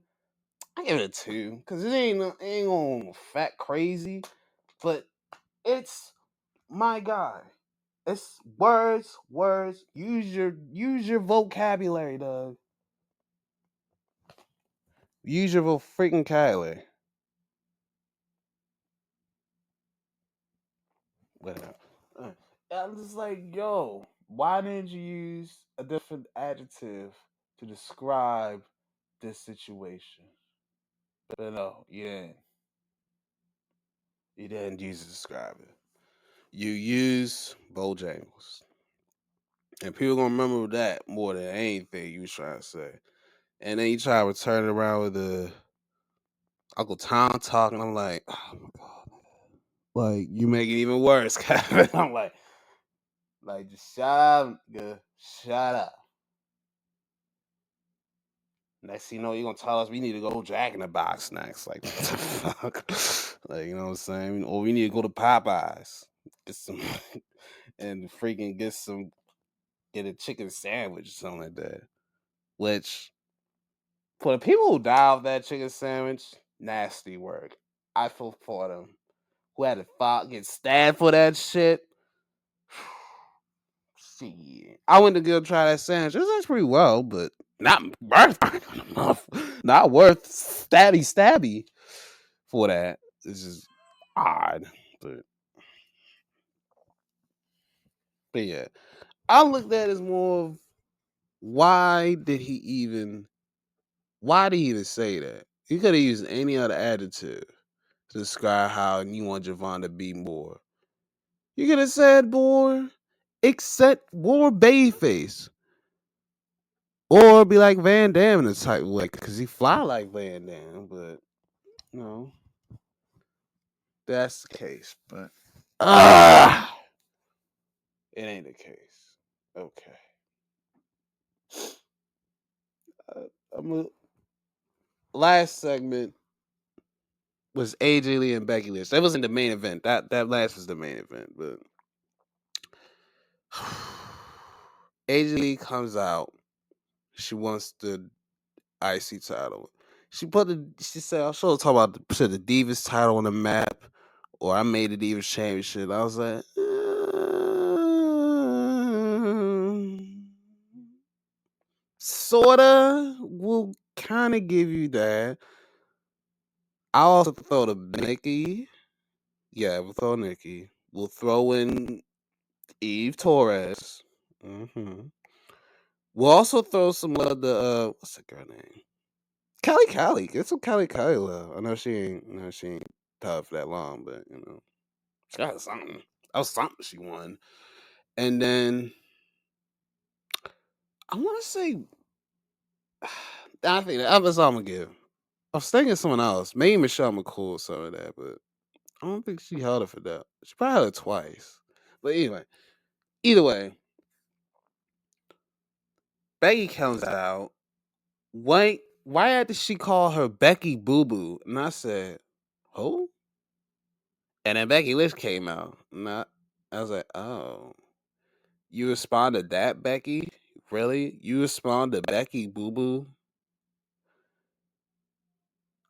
I give it a 2 because it ain't gonna fat crazy, but it's my guy. It's words. Use your vocabulary, dog. Use your freaking vocabulary. Whatever. I'm just like, yo, why didn't you use a different adjective to describe this situation? But no, you didn't. You didn't use to describe it. You use Bojangles. And people gonna remember that more than anything you was trying to say. And then you try to return it around with the Uncle Tom talking. I'm like, oh my god. Like, you make it even worse, Kevin. I'm like, just shut up, nigga. Shut up. Next thing you know, you're gonna tell us we need to go Jack in the Box next. Like, what the fuck? Like, you know what I'm saying? Or we need to go to Popeyes. Get some and freaking get a chicken sandwich or something like that. Which for the people who die off that chicken sandwich, nasty work. I feel for them who had to get stabbed for that shit. Shit. I went to go try that sandwich. It was actually pretty well, but not worth enough. Not worth stabby for that. It's just odd. But, but yeah. I looked at it as more of why did he even say that? He could have used any other adjective to describe how you want Javon to be more. You could have said more, except more babyface. Or be like Van Damme in the type way, because he fly like Van Damme, but no, that's the case. But it ain't the case. Okay. I'm a, last segment was AJ Lee and Becky Lynch. That wasn't the main event. That last was the main event, but AJ Lee comes out. She wants the IC title. She said, I'll show talk about put the Divas title on the map, or I made the Divas Championship. I was like, sorta. We'll kind of give you that. I'll also throw the Nikki. Yeah, we'll throw Nikki. We'll throw in Eve Torres. We'll also throw some of the what's the girl name? Kelly. Get some Kelly love. I know she ain't tough for that long, but she got something. That was something she won. And then I want to say, I think that's all I'm gonna give. I was thinking someone else, maybe Michelle McCool, or some of that, but I don't think she held it for that. She probably held it twice. But anyway, either way, Becky comes out. Why did she call her Becky Boo Boo? And I said, who? And then Becky Lynch came out. And I was like, oh. You respond to that, Becky? Really? You respond to Becky Boo Boo?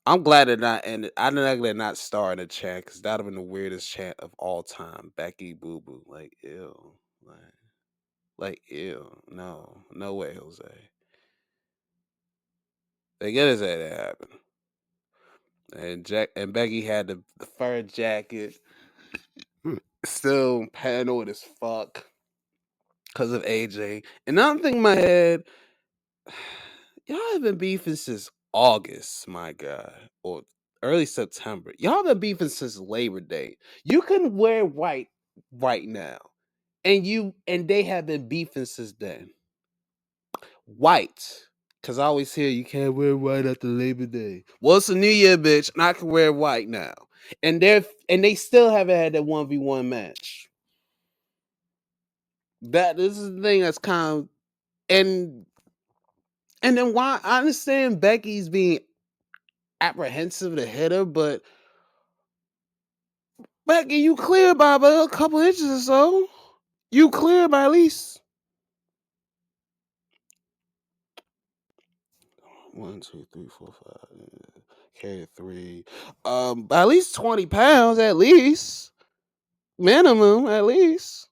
I'm glad it not ended. I'm glad it not starting a chant because that'd have been the weirdest chant of all time. Becky Boo Boo. Like, ew. Like, ew. No way, Jose. They get us that happened. And Becky had the fur jacket. Still paranoid as fuck because of AJ. And I'm thinking in my head, y'all have been beefing since August, my God, or early September. Y'all been beefing since Labor Day. You can wear white right now, and they have been beefing since then. White, because I always hear you can't wear white after Labor Day. Well, it's a New Year, bitch, and I can wear white now. And they still haven't had that 1v1 match. This is the thing that's kind of and and then why I understand Becky's being apprehensive to hit her, but Becky, you clear by a couple inches or so. You clear by at least 1, 2, 3, 4, 5. Carry 3. By at least 20 pounds, at least minimum, at least.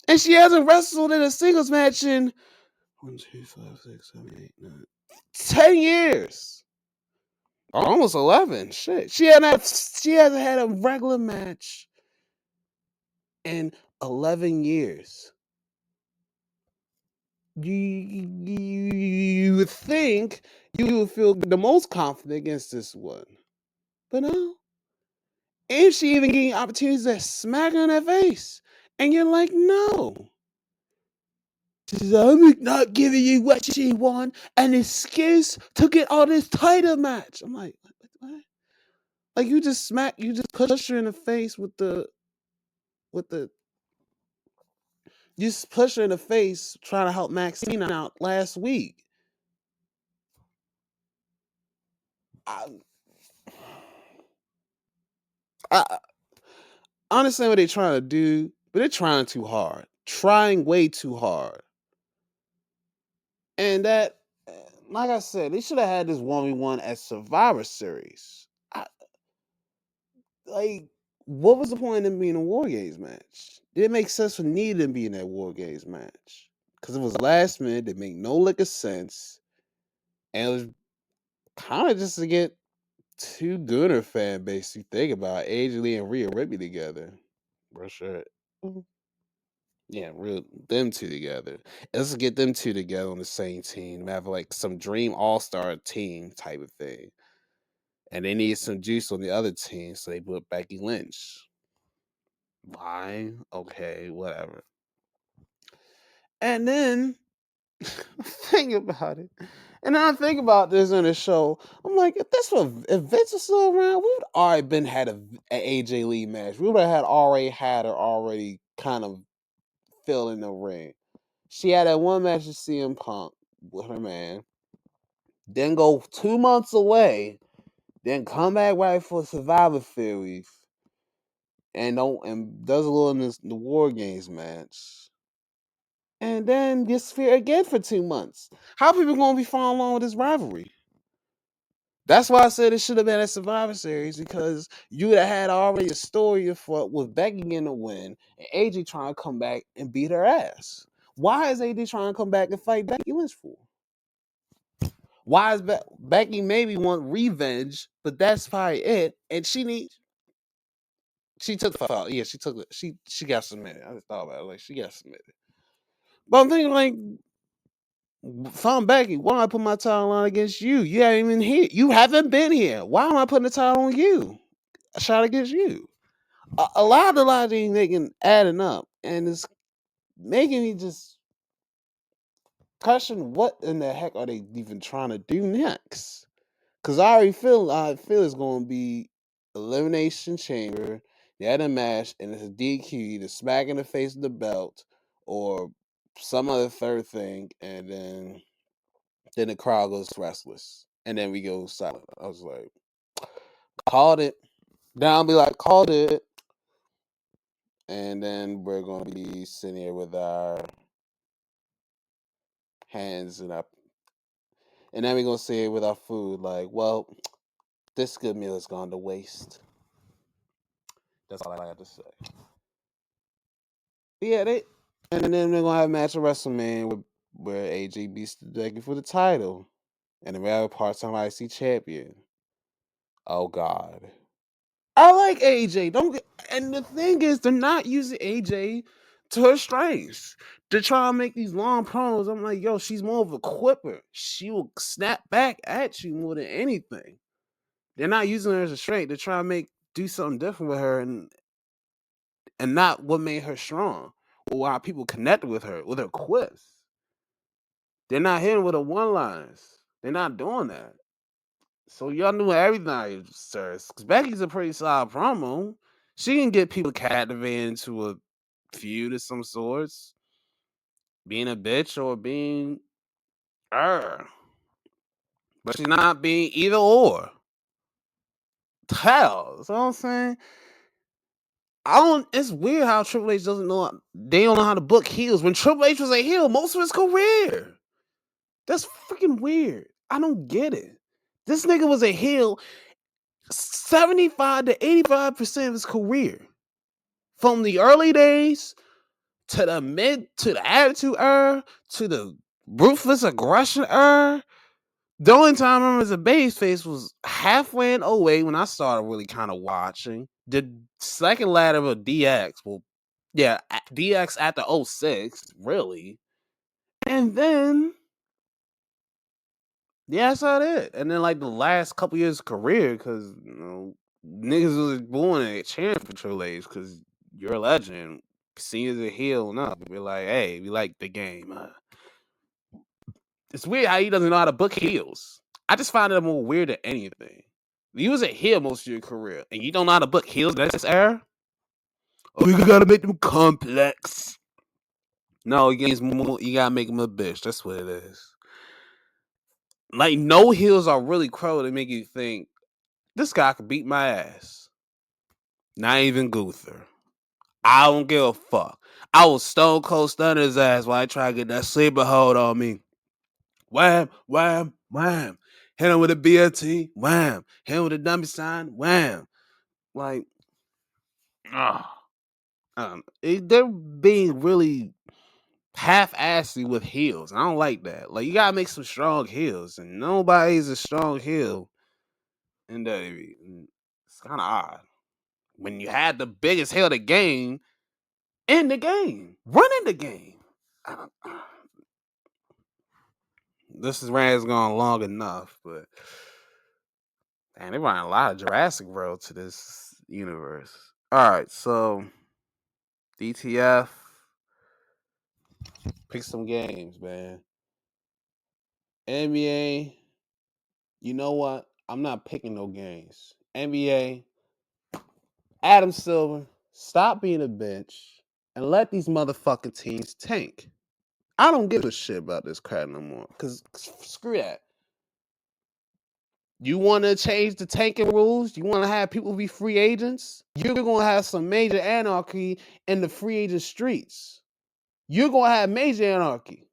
And she hasn't wrestled in a singles match in 1, 2, 5, 6, 7, 8, 9, 10 years. Almost 11. Shit. She hasn't had a regular match in 11 years. you would think you would feel the most confident against this one. But no. And she even getting opportunities to smack her in her face. And you're like, no. She's like, I'm not giving you what she want, an excuse to get on this title match. I'm like, what? Like you just push her in the face with the, you just push her in the face trying to help Maxine out last week. I, I understand what they're trying to do, but they're trying too hard, trying way too hard. And that, like I said, they should have had this 1v1 at Survivor Series. Like, what was the point of them being a War Games match? Did it make sense for neither to be in that War Games match? Because it was last minute, it made no lick of sense. And it was kind of just to get two Gunner fan base you think about AJ and Rhea Ripley together. For sure. Yeah, real them two together. Let's get them two together on the same team. Have like some dream all-star team type of thing. And they need some juice on the other team, so they put Becky Lynch. Why? Okay, whatever. And then think about it. And then I think about this in the show. I'm like, if Vince was still around, we would already been had an AJ Lee match. We would have had her already kind of fill in the ring. She had that one match with CM Punk with her man. Then go 2 months away. Then come back right for Survivor Series. And does a little in the War Games match. And then gets Sphere again for 2 months. How people gonna be following along with this rivalry? That's why I said it should have been a Survivor Series, because you would have had already a story for with Becky getting a win and AJ trying to come back and beat her ass. Why is AJ trying to come back and fight Becky Lynch for? Why is Becky maybe want revenge, but that's probably it, and she took the fall. Yeah, she got submitted. I just thought about it, like she got submitted. But I'm thinking like, if I'm Becky, why don't I put my title on against you? You haven't even here. You haven't been here. Why am I putting the title on you? A shot against you. A lot of these making adding up, and it's making me just question what in the heck are they even trying to do next? Because I feel it's going to be elimination chamber. They had a match, and it's a DQ, either smack in the face of the belt or some other third thing, and then the crowd goes restless, and then we go silent. I was like, called it. Then I'll be like, called it. And then we're going to be sitting here with our hands and then we're going to sit here with our food like, well, this good meal has gone to waste. That's all I have to say. But yeah, and then they're going to have a match at WrestleMania where AJ beats Becky for the title. And we have a part-time IC champion. Oh, God. I like AJ. And the thing is, they're not using AJ to her strengths. They're trying to make these long promos. I'm like, yo, she's more of a quipper. She will snap back at you more than anything. They're not using her as a strength. They're trying to do something different with her, and not what made her strong, or why people connected with her quips. They're not hitting with her one liners. They're not doing that. So y'all knew everything, sir. Because Becky's a pretty solid promo. She can get people captivated into a feud of some sorts, being a bitch or being her. But she's not being either or. Hell, that's what I'm saying. It's weird how Triple H doesn't know. They don't know how to book heels. When Triple H was a heel most of his career, that's freaking weird. I don't get it. This nigga was a heel 75 to 85% of his career. From the early days to the attitude era to the ruthless aggression era. The only time I remember as a babyface was halfway in '08 when I started really kind of watching. The second ladder of DX, well, yeah, DX after '06, really. And then, yeah, that's not it. And then, like, the last couple years of career, because, niggas was born and cheering for Triple H because you're a legend. Seen as a heel, no. We're like, hey, we like the game. It's weird how he doesn't know how to book heels. I just find it more weird than anything. You was a heel most of your career, and you don't know how to book heels. That's this era. Oh, you gotta make them complex. No, you gotta make them a bitch. That's what it is. Like, no heels are really crow to make you think this guy could beat my ass. Not even Gunther. I don't give a fuck. I was stone cold stun his ass while I try to get that sleeper hold on me. Wham, wham, wham. Hit him with a BLT, wham. Hit him with a dummy sign, wham. Like, they're being really half-assy with heels. I don't like that. Like, you gotta make some strong heels, and nobody's a strong heel in WWE. It's kind of odd when you had the biggest heel of the game in the game, running the game. This is has gone long enough, but man, they brought a lot of Jurassic World to this universe. All right, so DTF, pick some games, man. NBA, you know what? I'm not picking no games. NBA, Adam Silver, stop being a bitch and let these motherfucking teams tank. I don't give a shit about this crap no more. Cause screw that. You want to change the tanking rules? You want to have people be free agents? You're going to have some major anarchy in the free agent streets. You're going to have major anarchy.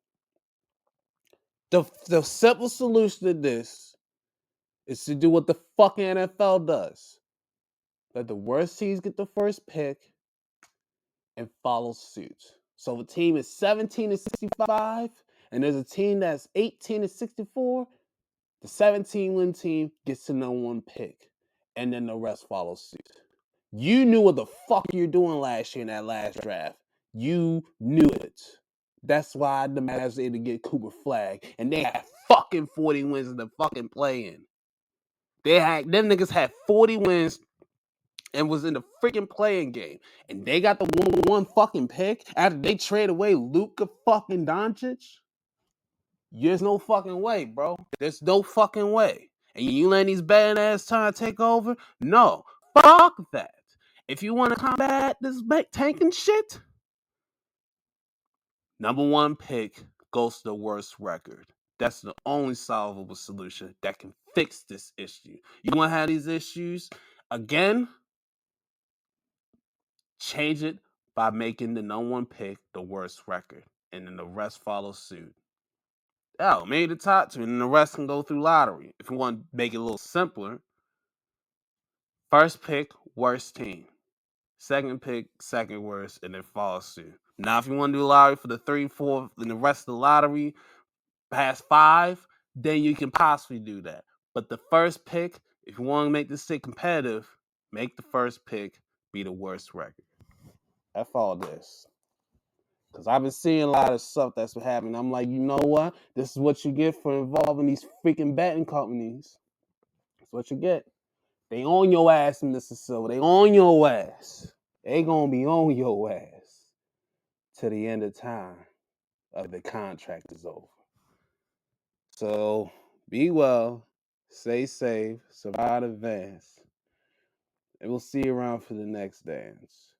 The simple solution to this is to do what the fucking NFL does. Let the worst teams get the first pick and follow suit. So if a team is 17-65 and there's a team that's 18-64, the 17-win team gets the number one pick, and then the rest follow suit. You knew what the fuck you're doing last year in that last draft. You knew it. That's why the Mavs was able to get Cooper Flag, and they had fucking 40 wins in the fucking play-in. Them niggas had 40 wins and was in the freaking playing game, and they got the one fucking pick after they trade away Luka fucking Doncic. There's no fucking way, bro. There's no fucking way. And you letting these bad ass time take over? No. Fuck that. If you want to combat this tanking shit, number one pick goes to the worst record. That's the only solvable solution that can fix this issue. You want to have these issues again? Change it by making the number one pick the worst record, and then the rest follow suit. Oh, maybe the top two, and then the rest can go through lottery. If you want to make it a little simpler, first pick, worst team. Second pick, second worst, and then follow suit. Now, if you want to do lottery for the 3, 4, and the rest of the lottery past 5, then you can possibly do that. But the first pick, if you want to make this shit competitive, make the first pick be the worst record. That's all this. Because I've been seeing a lot of stuff that's been happening. I'm like, you know what? This is what you get for involving these freaking betting companies. That's what you get. They on your ass, Mr. Silver. They on your ass. They gonna be on your ass to the end of time of the contract is over. So be well, stay safe, survive, advance, and we'll see you around for the next dance.